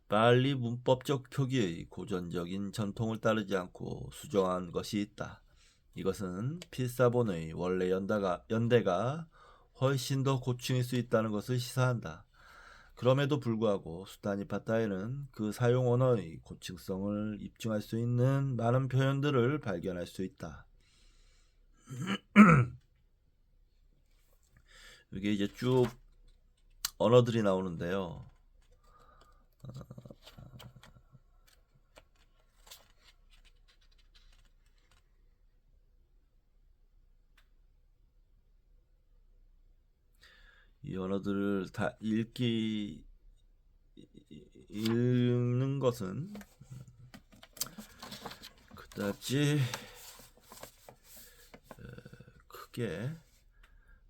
빨리 문법적 표기의 고전적인 전통을 따르지 않고 수정한 것이 있다. 이것은 필사본의 원래 연대가 훨씬 더 고층일 수 있다는 것을 시사한다. 그럼에도 불구하고 수타니파타에는 그 사용 언어의 고층성을 입증할 수 있는 많은 표현들을 발견할 수 있다. 이게 이제 쭉 언어들이 나오는데요. 이 언어들을 다 읽는 것은 그다지 크게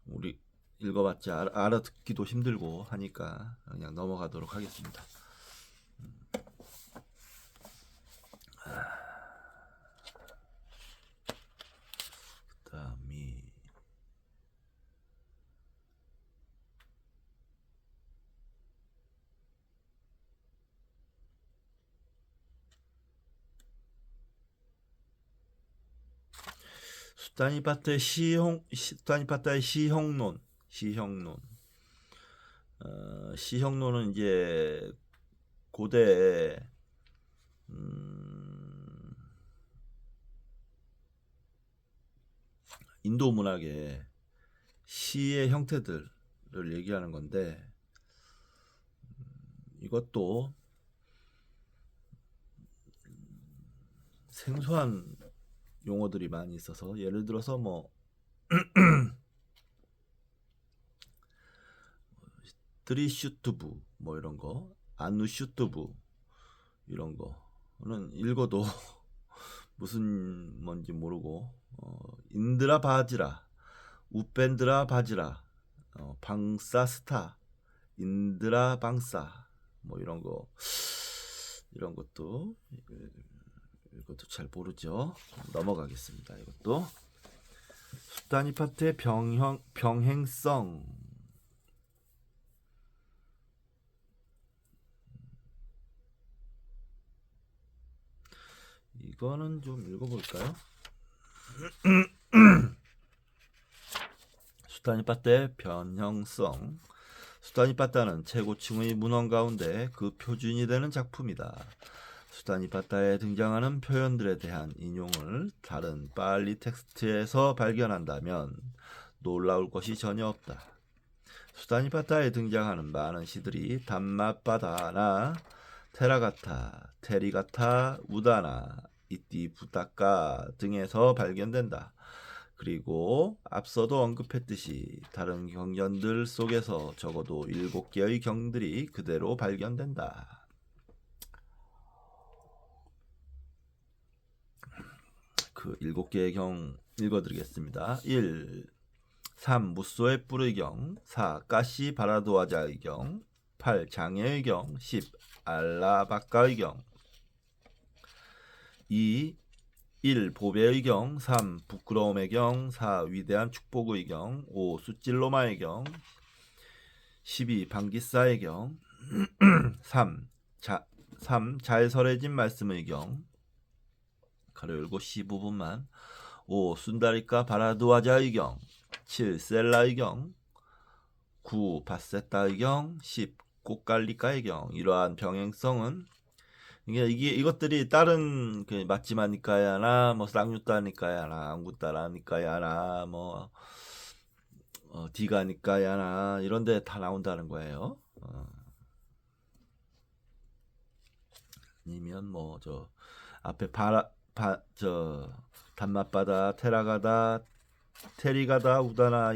우리 읽어봤자 알아듣기도 힘들고 하니까 그냥 넘어가도록 하겠습니다. 그다음이 수타니파타의 시형론. 시형론은 이제 고대 인도 문학의 시의 형태들을 얘기하는 건데 이것도 생소한 용어들이 많이 있어서 예를 들어서 뭐 드리슈투부 뭐 이런 거, 아누슈투부 이런 거는 읽어도 무슨 뭔지 모르고 인드라 바지라, 우펜드라 바지라, 방사스타, 인드라 방사 뭐 이런 것도 잘 모르죠. 넘어가겠습니다. 이것도 수타니파트의 병행성. 이거는 좀 읽어볼까요? 수타니파트의 변형성. 수타니파타는 최고층의 문헌 가운데 그 표준이 되는 작품이다. 수타니파타에 등장하는 표현들에 대한 인용을 다른 빨리 텍스트에서 발견한다면 놀라울 것이 전혀 없다. 수타니파타에 등장하는 많은 시들이 담마바다나 테라가타, 테리가타, 우다나, 이띠부타카 등에서 발견된다. 그리고 앞서도 언급했듯이 다른 경전들 속에서 적어도 7개의 경들이 그대로 발견된다. 그 7개의 경 읽어드리겠습니다. 1. 3. 무소의 뿔의 경. 4. 까시 바라도아자의 경. 8. 장애의 경. 10. 알라바카의 경. 2. 1. 보배의 경. 3. 부끄러움의 경. 4. 위대한 축복의 경. 5. 숫질로마의 경. 12. 방기사의 경. 3. 잘설해진 말씀의 경. 가로 열고 15분만. 5. 순다리카 바라두아자의 경. 7. 셀라의 경. 9. 바세타의 경. 10. 꽃갈리카의 경. 이러한 병행성은 이것들이 다른 그 마치마니까야나 뭐 쌍유따니까야나 앙구따라니까야나 뭐 디가니까야나 이런데 다 나온다는 거예요. 아니면 뭐 저 앞에 단맛바다 테라가다 테리가다 우다나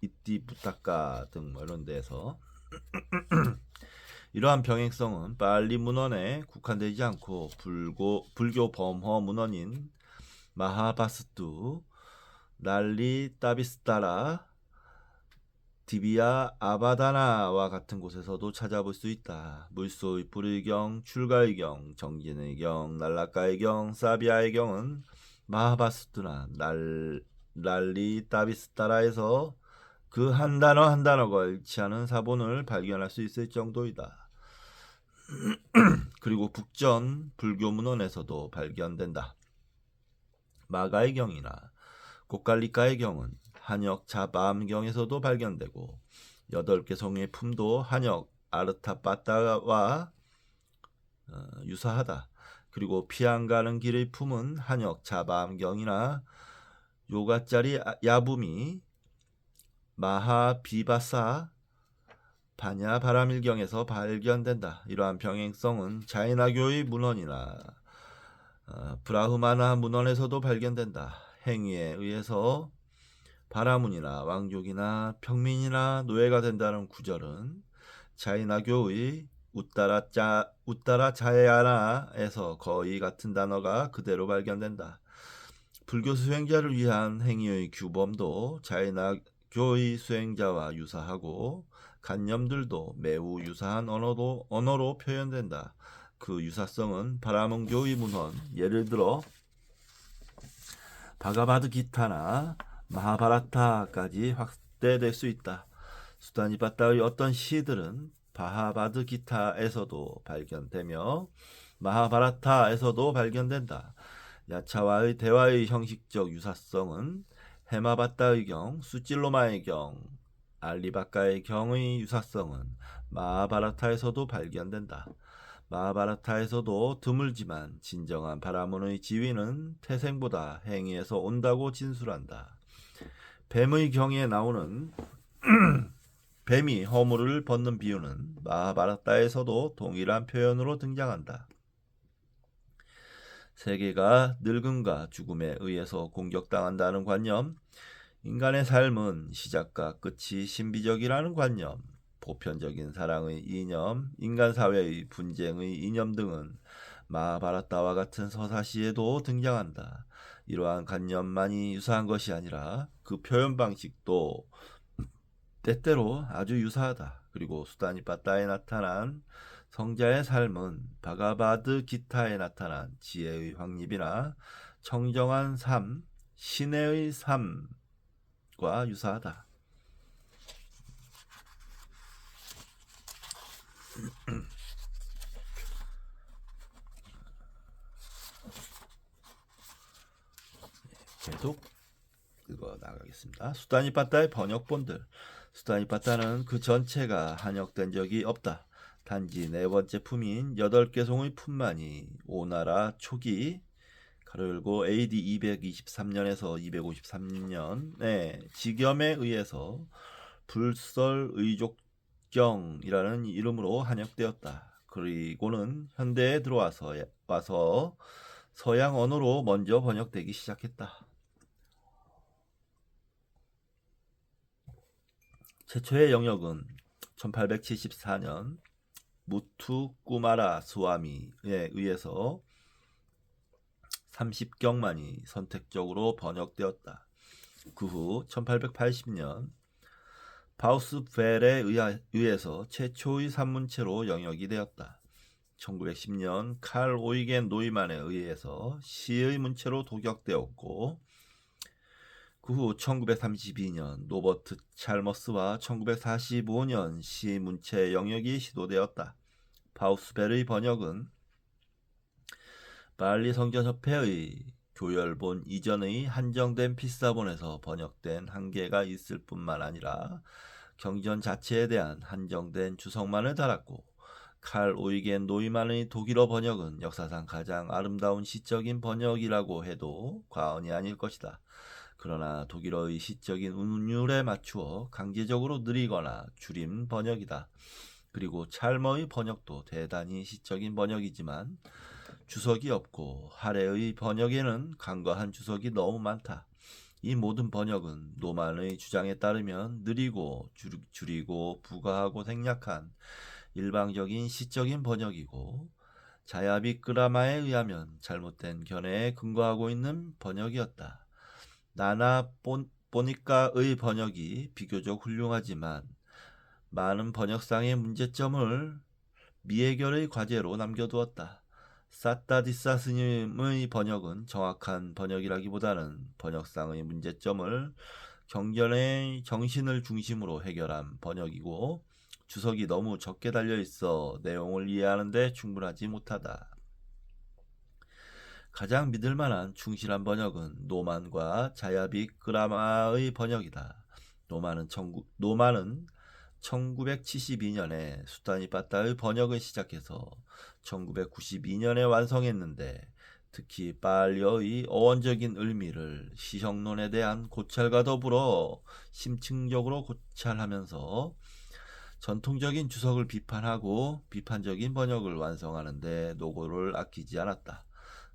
이띠 부타카 등 뭐 이런 데서 이러한 병행성은 빨리 문헌에 국한되지 않고 불교 범허 문헌인 마하바스투, 날리 따비스타라, 디비아 아바다나와 같은 곳에서도 찾아볼 수 있다. 물소의 불의 경, 출가의 경, 정진의 경, 날라카의 경, 사비아의 경은 마하바스투나 날리 따비스타라에서 그 한 단어 한 단어가 일치하는 사본을 발견할 수 있을 정도이다. 그리고 북전 불교 문헌에서도 발견된다. 마가의 경이나 꽃갈리카의 경은 한역 자바암경에서도 발견되고 8개 성의 품도 한역 아르타빠따와 유사하다. 그리고 피안 가는 길의 품은 한역 자바암경이나 요가짜리 야부미 마하비바사 바냐 바라밀경에서 발견된다. 이러한 병행성은 자이나교의 문헌이나 브라흐마나 문헌에서도 발견된다. 행위에 의해서 바라문이나 왕족이나 평민이나 노예가 된다는 구절은 자이나교의 우따라 자야나에서 거의 같은 단어가 그대로 발견된다. 불교 수행자를 위한 행위의 규범도 자이나교의 수행자와 유사하고 관념들도 매우 유사한 언어로 표현된다. 그 유사성은 바라문교의 문헌, 예를 들어 바가바드기타나 마하바라타까지 확대될 수 있다. 수다니바타의 어떤 시들은 바하바드기타에서도 발견되며 마하바라타에서도 발견된다. 야차와의 대화의 형식적 유사성은 헤마바타의 경, 수찔로마의 경, 알리바카의 경의 유사성은 마하바라타에서도 발견된다. 마하바라타에서도 드물지만 진정한 바라문의 지위는 태생보다 행위에서 온다고 진술한다. 뱀의 경에 나오는 뱀이 허물을 벗는 비유는 마하바라타에서도 동일한 표현으로 등장한다. 세계가 늙음과 죽음에 의해서 공격당한다는 관념, 인간의 삶은 시작과 끝이 신비적이라는 관념, 보편적인 사랑의 이념, 인간 사회의 분쟁의 이념 등은 마하바라타와 같은 서사시에도 등장한다. 이러한 관념만이 유사한 것이 아니라 그 표현 방식도 때때로 아주 유사하다. 그리고 수다니빠따에 나타난 성자의 삶은 바가바드 기타에 나타난 지혜의 확립이나 청정한 삶, 신의 삶과 유사하다. 계속 읽어 나가겠습니다. 수다니빠따의 번역본들. 수다니빠따는 그 전체가 한역된 적이 없다. 단지 네 번째 품인 8개 송의 품만이 오나라 초기 가로 열고 AD 223년에서 253년에 직염에 의해서 불설의족경이라는 이름으로 한역되었다. 그리고는 현대에 들어와서 서양 언어로 먼저 번역되기 시작했다. 최초의 영역은 1874년 무투 꾸마라 스와미에 의해서 30경만이 선택적으로 번역되었다. 그 후 1880년 바우스펠에 의해서 최초의 산문체로 영역이 되었다. 1910년 칼 오이겐 노이만에 의해서 시의 문체로 도격되었고 그 후 1932년 노버트 찰머스와 1945년 시문체 영역이 시도되었다. 바우스벨의 번역은 빨리 성전협회의 교열본 이전의 한정된 필사본에서 번역된 한계가 있을 뿐만 아니라 경전 자체에 대한 한정된 주석만을 달았고, 칼 오이겐 노이만의 독일어 번역은 역사상 가장 아름다운 시적인 번역이라고 해도 과언이 아닐 것이다. 그러나 독일어의 시적인 운율에 맞추어 강제적으로 느리거나 줄임 번역이다. 그리고 찰머의 번역도 대단히 시적인 번역이지만 주석이 없고 하레의 번역에는 간과한 주석이 너무 많다. 이 모든 번역은 노만의 주장에 따르면 느리고 줄이고 부가하고 생략한 일방적인 시적인 번역이고, 자야비 끄라마에 의하면 잘못된 견해에 근거하고 있는 번역이었다. 나나 보니까의 번역이 비교적 훌륭하지만 많은 번역상의 문제점을 미해결의 과제로 남겨두었다. 사타디사 스님의 번역은 정확한 번역이라기보다는 번역상의 문제점을 경전의 정신을 중심으로 해결한 번역이고, 주석이 너무 적게 달려있어 내용을 이해하는 데 충분하지 못하다. 가장 믿을만한 충실한 번역은 노만과 자야빅 그라마의 번역이다. 노만은 1972년에 수타니파타의 번역을 시작해서 1992년에 완성했는데, 특히 빨리어의 어원적인 의미를 시형론에 대한 고찰과 더불어 심층적으로 고찰하면서 전통적인 주석을 비판하고 비판적인 번역을 완성하는데 노고를 아끼지 않았다.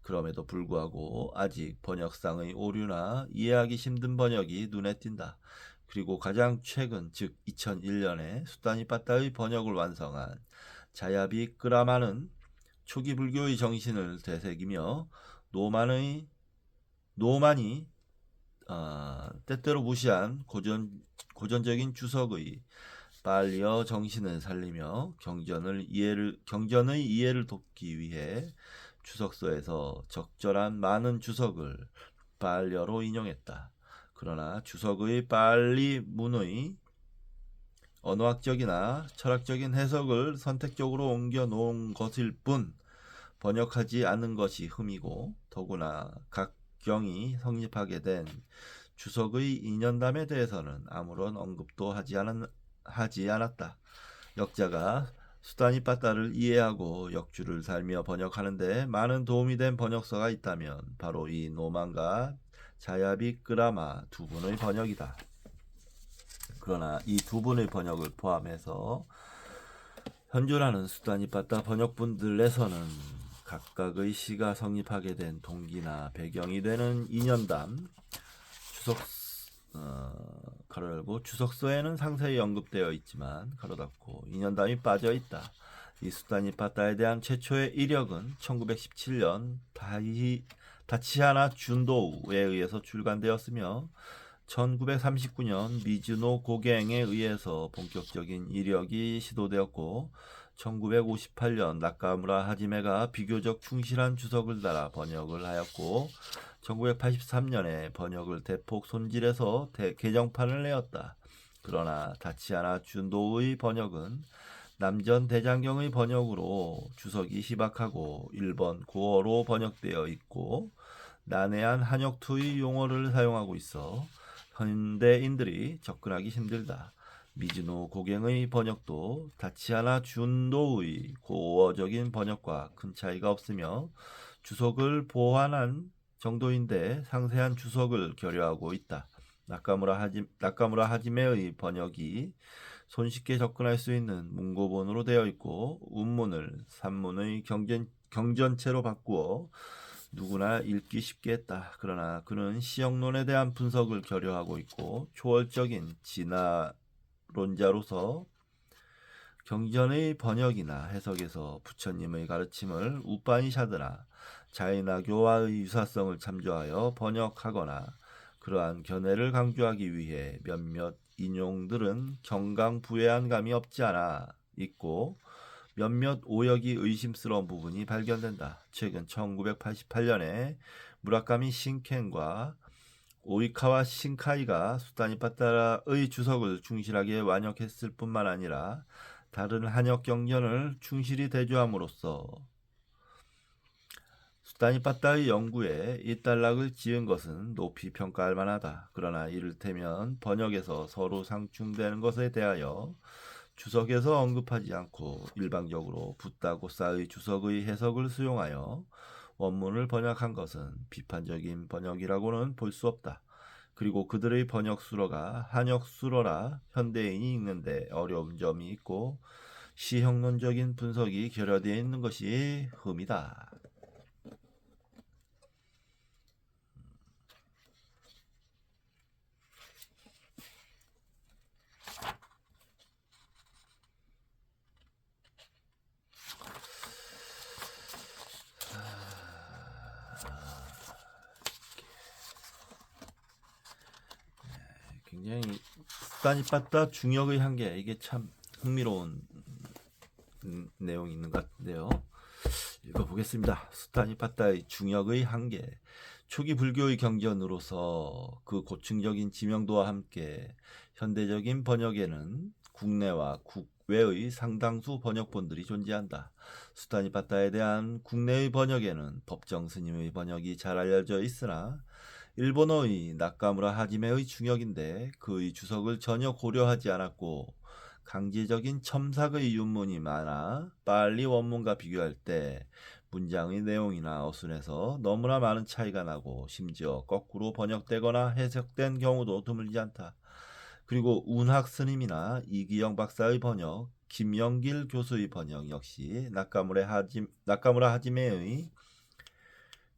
그럼에도 불구하고 아직 번역상의 오류나 이해하기 힘든 번역이 눈에 띈다. 그리고 가장 최근, 즉 2001년에 수타니파타의 번역을 완성한 자야비 끄라마는 초기 불교의 정신을 되새기며 노만이 때때로 무시한 고전적인 주석의 빨리어 정신을 살리며 경전의 이해를 돕기 위해 주석서에서 적절한 많은 주석을 빨리어로 인용했다. 그러나 주석의 빨리 문의 언어학적이나 철학적인 해석을 선택적으로 옮겨 놓은 것일 뿐 번역하지 않은 것이 흠이고, 더구나 각 경이 성립하게 된 주석의 인연담에 대해서는 아무런 언급도 하지 않았다. 역자가 수타니파타를 이해하고 역주를 살며 번역하는데 많은 도움이 된 번역서가 있다면 바로 이 노만과 자야비 끄라마 두 분의 번역이다. 그러나 이 두 분의 번역을 포함해서 현존하는 수타니파타 번역분들에서는 각각의 시가 성립하게 된 동기나 배경이 되는 인연담, 가로 열고 주석서에는 상세히 언급되어 있지만 가로 닫고 인연담이 빠져 있다. 이 수타니파타에 대한 최초의 이력은 1917년 다치하나 준도우에 의해서 출간되었으며 1939년 미즈노 고갱에 의해서 본격적인 이력이 시도되었고, 1958년 나카무라 하지메가 비교적 충실한 주석을 달아 번역을 하였고, 1983년에 번역을 대폭 손질해서 개정판을 내었다. 그러나 다치하나 준도의 번역은 남전 대장경의 번역으로 주석이 희박하고 일본 고어로 번역되어 있고 난해한 한역투의 용어를 사용하고 있어 현대인들이 접근하기 힘들다. 미즈노 고갱의 번역도 다치하나 준도의 고어적인 번역과 큰 차이가 없으며 주석을 보완한 정도인데 상세한 주석을 결여하고 있다. 나카무라 하지메의 번역이 손쉽게 접근할 수 있는 문고본으로 되어 있고, 운문을 산문의 경전체로 바꾸어 누구나 읽기 쉽게 했다. 그러나 그는 시형론에 대한 분석을 결여하고 있고 초월적인 진화론자로서 경전의 번역이나 해석에서 부처님의 가르침을 우파니샤드나 자이나교와의 유사성을 참조하여 번역하거나 그러한 견해를 강조하기 위해 몇몇 인용들은 경강부회한 감이 없지 않아 있고 몇몇 오역이 의심스러운 부분이 발견된다. 최근 1988년에 무라카미 신켄과 오이카와 신카이가 수타니파타의 주석을 충실하게 완역했을 뿐만 아니라 다른 한역 경전을 충실히 대조함으로써 수타니파타의 연구에 이 단락을 지은 것은 높이 평가할 만하다. 그러나 이를테면 번역에서 서로 상충되는 것에 대하여 주석에서 언급하지 않고 일방적으로 붓다고사의 주석의 해석을 수용하여 원문을 번역한 것은 비판적인 번역이라고는 볼 수 없다. 그리고 그들의 번역 수로가 한역 수로라 현대인이 읽는데 어려운 점이 있고 시형론적인 분석이 결여되어 있는 것이 흠이다. 굉장히 수타니파타 중역의 한계, 이게 참 흥미로운 내용이 있는 것 같은데요. 읽어보겠습니다. 수타니파타의 중역의 한계. 초기 불교의 경전으로서 그 고층적인 지명도와 함께 현대적인 번역에는 국내와 국외의 상당수 번역본들이 존재한다. 수타니파타에 대한 국내의 번역에는 법정 스님의 번역이 잘 알려져 있으나 일본어의 나카무라 하지메의 중역인데 그의 주석을 전혀 고려하지 않았고 강제적인 첨삭의 윤문이 많아 빨리 원문과 비교할 때 문장의 내용이나 어순에서 너무나 많은 차이가 나고 심지어 거꾸로 번역되거나 해석된 경우도 드물지 않다. 그리고 운학 스님이나 이기영 박사의 번역, 김영길 교수의 번역 역시 나카무라 하지메의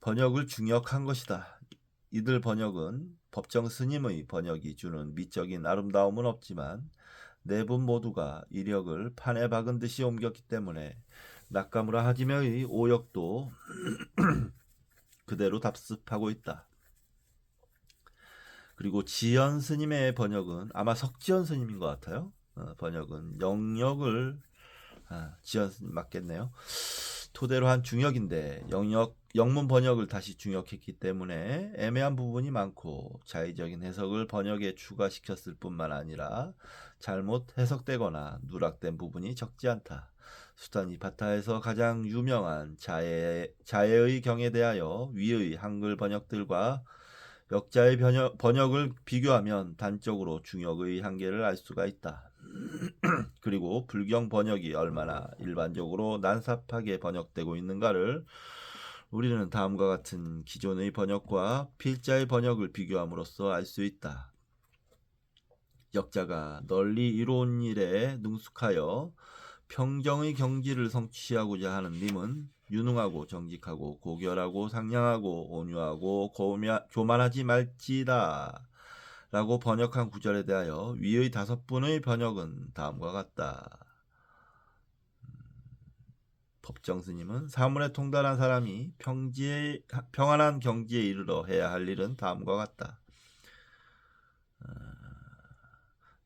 번역을 중역한 것이다. 이들 번역은 법정 스님의 번역이 주는 미적인 아름다움은 없지만 네 분 모두가 이력을 판에 박은 듯이 옮겼기 때문에 나카무라 하지메의 오역도 그대로 답습하고 있다. 그리고 지연 스님의 번역은 아마 석지연 스님인 것 같아요. 번역은 영역을 지연 스님 맞겠네요. 토대로 한 중역인데 영문 번역을 다시 중역했기 때문에 애매한 부분이 많고 자의적인 해석을 번역에 추가시켰을 뿐만 아니라 잘못 해석되거나 누락된 부분이 적지 않다. 수타니파타에서 가장 유명한 자해의 경에 대하여 위의 한글 번역들과 역자의 번역을 비교하면 단적으로 중역의 한계를 알 수가 있다. 그리고 불경 번역이 얼마나 일반적으로 난삽하게 번역되고 있는가를 우리는 다음과 같은 기존의 번역과 필자의 번역을 비교함으로써 알 수 있다. 역자가 널리 이로운 일에 능숙하여 평정의 경지를 성취하고자 하는 님은 유능하고 정직하고 고결하고 상냥하고 온유하고 교만하지 말지다 라고 번역한 구절에 대하여 위의 5분의 번역은 다음과 같다. 법정 스님은 사물에 통달한 사람이 평안한 경지에 이르러 해야 할 일은 다음과 같다.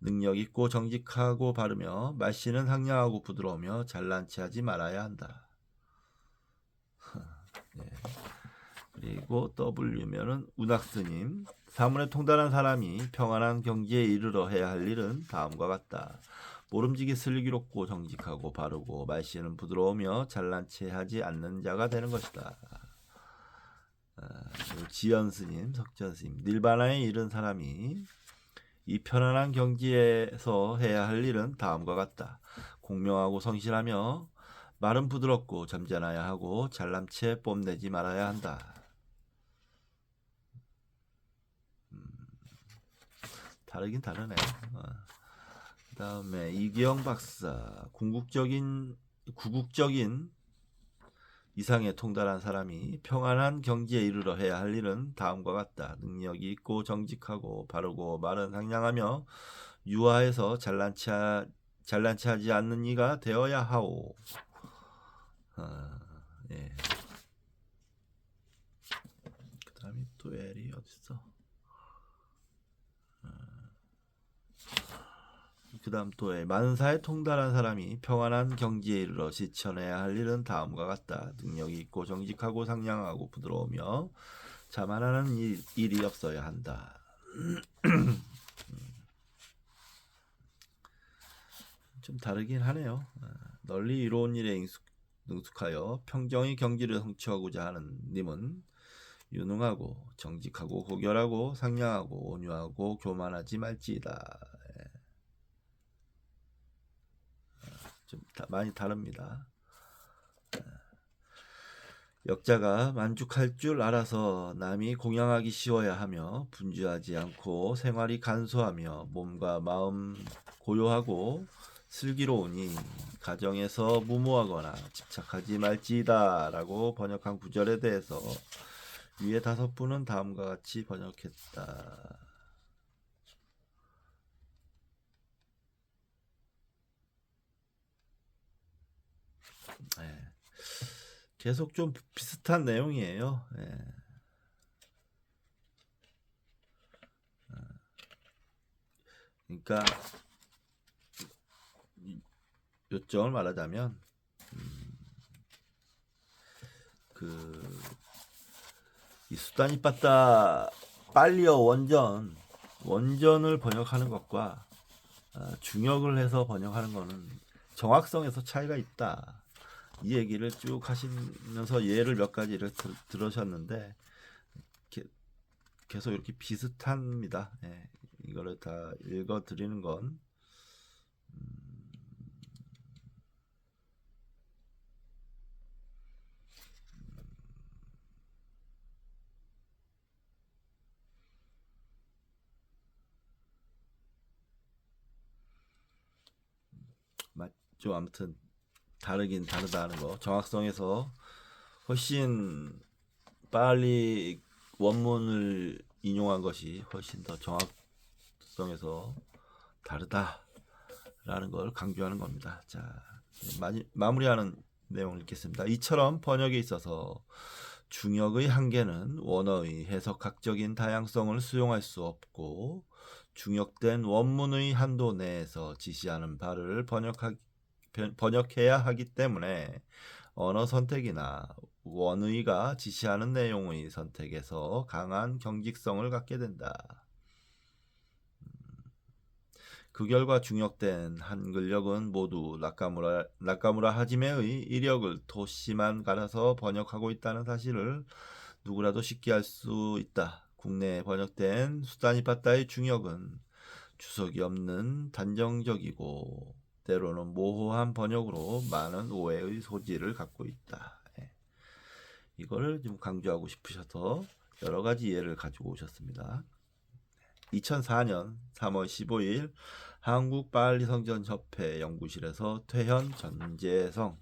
능력 있고 정직하고 바르며 말씨는 상냥하고 부드러우며 잘난 체하지 말아야 한다. 네. 그리고 W면은 운학스님, 사물에 통달한 사람이 평안한 경지에 이르러 해야 할 일은 다음과 같다. 모름지기 슬기롭고 정직하고 바르고 말씨는 부드러우며 잘난 체하지 않는 자가 되는 것이다. 지연스님, 석전스님, 닐바나에 이른 사람이 이 편안한 경지에서 해야 할 일은 다음과 같다. 공명하고 성실하며 말은 부드럽고 점잖아야 하고 잘남체 뽐내지 말아야 한다. 다르긴 다르네. 그 다음에 이기영 박사, 구국적인 이상에 통달한 사람이 평안한 경지에 이르러 해야 할 일은 다음과 같다. 능력이 있고 정직하고 바르고 말은 상냥하며 유아해서 잘난체 하지 않는 이가 되어야 하오. 예. 그 다음에 또 L이 어딨어? 그 다음 또 L. 만사에 통달한 사람이 평안한 경지에 이르러 지쳐내야 할 일은 다음과 같다. 능력이 있고 정직하고 상냥하고 부드러우며 자만하는 일이 없어야 한다. 좀 다르긴 하네요. 널리 이로운 일에 능숙하여 평정의 경지를 성취하고자 하는 님은 유능하고 정직하고 고결하고 상냥하고 온유하고 교만하지 말지이다. 좀 많이 다릅니다. 역자가 만족할 줄 알아서 남이 공양하기 쉬워야 하며 분주하지 않고 생활이 간소하며 몸과 마음 고요하고 슬기로우니 가정에서 무모하거나 집착하지 말지이다 라고 번역한 구절에 대해서 위에 5분은 다음과 같이 번역했다. 네. 계속 좀 비슷한 내용이에요. 네. 그러니까 요점을 말하자면 이 수단이 빠따 빨리어 원전을 번역하는 것과 중역을 해서 번역하는 거는 정확성에서 차이가 있다. 이 얘기를 쭉 하시면서 예를 몇 가지를 들으셨는데 계속 이렇게 비슷합니다. 예, 이거를 다 읽어 드리는 건 맞죠. 아무튼 다르긴 다르다는 거. 정확성에서 훨씬 빨리 원문을 인용한 것이 훨씬 더 정확성에서 다르다라는 걸 강조하는 겁니다. 자, 마무리하는 내용을 읽겠습니다. 이처럼 번역에 있어서 중역의 한계는 원어의 해석학적인 다양성을 수용할 수 없고 중역된 원문의 한도 내에서 지시하는 바를 번역해야 하기 때문에 언어 선택이나 원의가 지시하는 내용의 선택에서 강한 경직성을 갖게 된다. 그 결과 중역된 한글역은 모두 나카무라 하지메의 이력을 토시만 갈아서 번역하고 있다는 사실을 누구라도 쉽게 알 수 있다. 국내에 번역된 수다니파타의 중역은 주석이 없는 단정적이고 때로는 모호한 번역으로 많은 오해의 소지를 갖고 있다. 이거를 좀 강조하고 싶으셔서 여러 가지 예를 가지고 오셨습니다. 2004년 3월 15일 한국빨리성전협회 연구실에서 퇴현 전재성.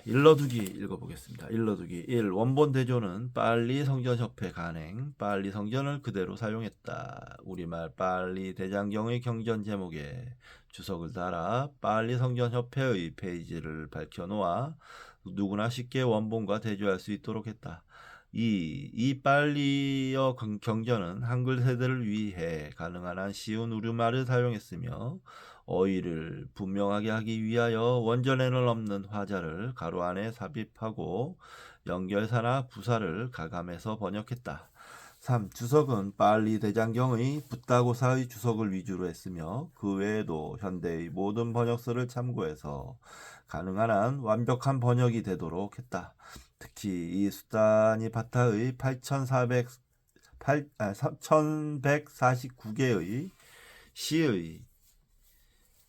일러두기 읽어보겠습니다. 일러두기 1. 원본 대조는 빨리성전협회 간행 빨리성전을 그대로 사용했다. 우리말 빨리 대장경의 경전 제목에 주석을 달아 빨리성전협회의 페이지를 밝혀놓아 누구나 쉽게 원본과 대조할 수 있도록 했다. 이 빨리어 경전은 한글 세대를 위해 가능한 한 쉬운 우리말을 사용했으며 어휘를 분명하게 하기 위하여 원전에는 없는 화자를 가로 안에 삽입하고 연결사나 부사를 가감해서 번역했다. 3. 주석은 빨리 대장경의 붓다고사의 주석을 위주로 했으며 그 외에도 현대의 모든 번역서를 참고해서 가능한 한 완벽한 번역이 되도록 했다. 특히 이 수다니파타의 1149개의 시의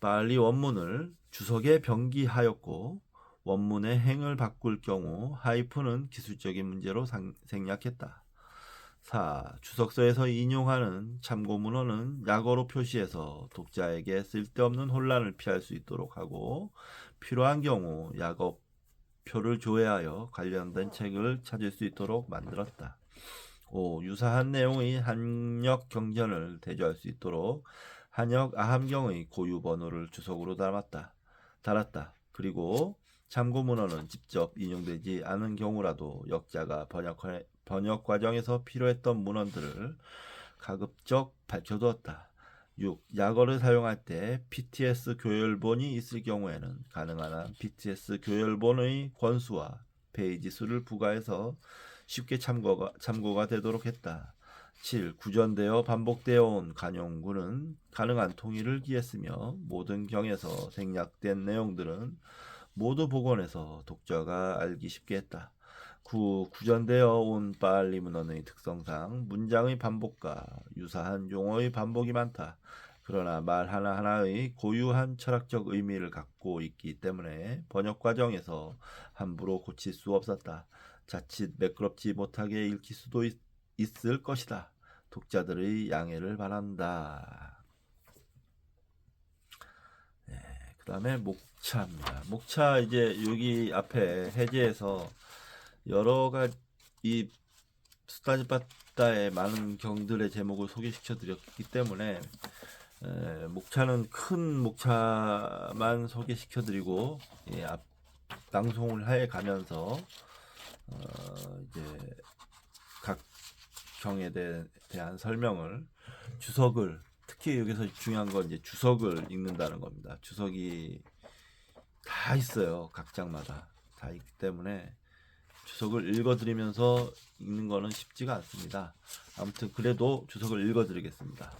빨리 원문을 주석에 병기하였고 원문의 행을 바꿀 경우 하이픈은 기술적인 문제로 생략했다. 4. 주석서에서 인용하는 참고문헌은 약어로 표시해서 독자에게 쓸데없는 혼란을 피할 수 있도록 하고 필요한 경우 약어표를 조회하여 관련된 책을 찾을 수 있도록 만들었다. 5. 유사한 내용의 한역 경전을 대조할 수 있도록 한역 아함경의 고유 번호를 주석으로 달았다. 그리고 참고 문헌은 직접 인용되지 않은 경우라도 역자가 번역 과정에서 필요했던 문헌들을 가급적 밝혀두었다. 6. 약어를 사용할 때 PTS 교열본이 있을 경우에는 가능한 한 PTS 교열본의 권수와 페이지 수를 부과해서 쉽게 참고가 되도록 했다. 7. 구전되어 반복되어 온 간용구는 가능한 통일을 기했으며 모든 경에서 생략된 내용들은 모두 복원해서 독자가 알기 쉽게 했다. 9. 구전되어 온 빨리 문헌의 특성상 문장의 반복과 유사한 용어의 반복이 많다. 그러나 말 하나하나의 고유한 철학적 의미를 갖고 있기 때문에 번역 과정에서 함부로 고칠 수 없었다. 자칫 매끄럽지 못하게 읽힐 수도 있을 것이다. 독자들의 양해를 바란다. 그 다음에 목차입니다. 목차 이제 여기 앞에 해제에서 여러 가지 이 수타니파타의 많은 경들의 제목을 소개시켜 드렸기 때문에 목차는 큰 목차만 소개시켜 드리고 앞 낭송을 해 가면서 이제 각 경에 대한 설명을 주석을 특히 여기서 중요한 건 이제 주석을 읽는다는 겁니다. 주석이 다 있어요. 각 장마다 다 있기 때문에 주석을 읽어드리면서 읽는 거는 쉽지가 않습니다. 아무튼 그래도 주석을 읽어드리겠습니다.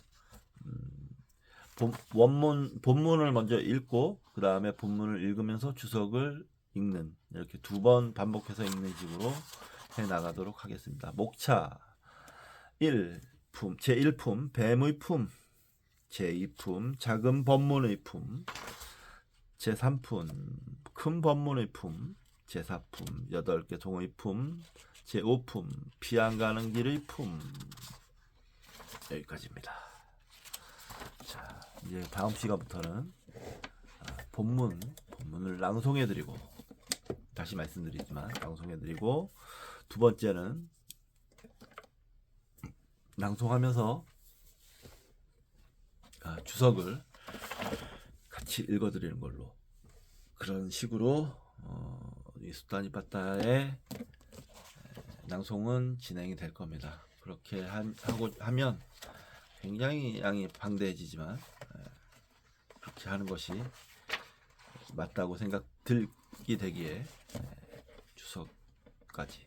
본문을 먼저 읽고 그 다음에 본문을 읽으면서 주석을 읽는 이렇게 두 번 반복해서 읽는 식으로 해나가도록 하겠습니다. 목차 1품 제1품 뱀의 품 제2품 작은 법문의 품 제3품 큰 법문의 품 제4품 8개 종의 품 제5품 피 안 가는 길의 품 여기까지입니다. 자, 이제 다음 시간부터는 본문을 낭송해드리고 다시 말씀드리지만 낭송해드리고 두 번째는 낭송하면서 주석을 같이 읽어드리는 걸로 그런 식으로 이 수타니파타의 낭송은 진행이 될 겁니다. 그렇게 하면 굉장히 양이 방대해지지만 그렇게 하는 것이 맞다고 생각들이 되기에 주석까지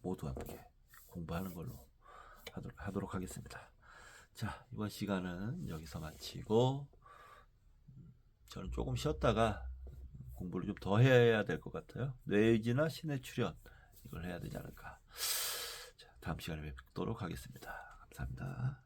모두 함께 공부하는 걸로 하도록 하겠습니다. 자, 이번 시간은 여기서 마치고 저는 조금 쉬었다가 공부를 좀 더 해야 될 것 같아요. 뇌의지나 신의 출현 이걸 해야 되지 않을까. 자, 다음 시간에 뵙도록 하겠습니다. 감사합니다.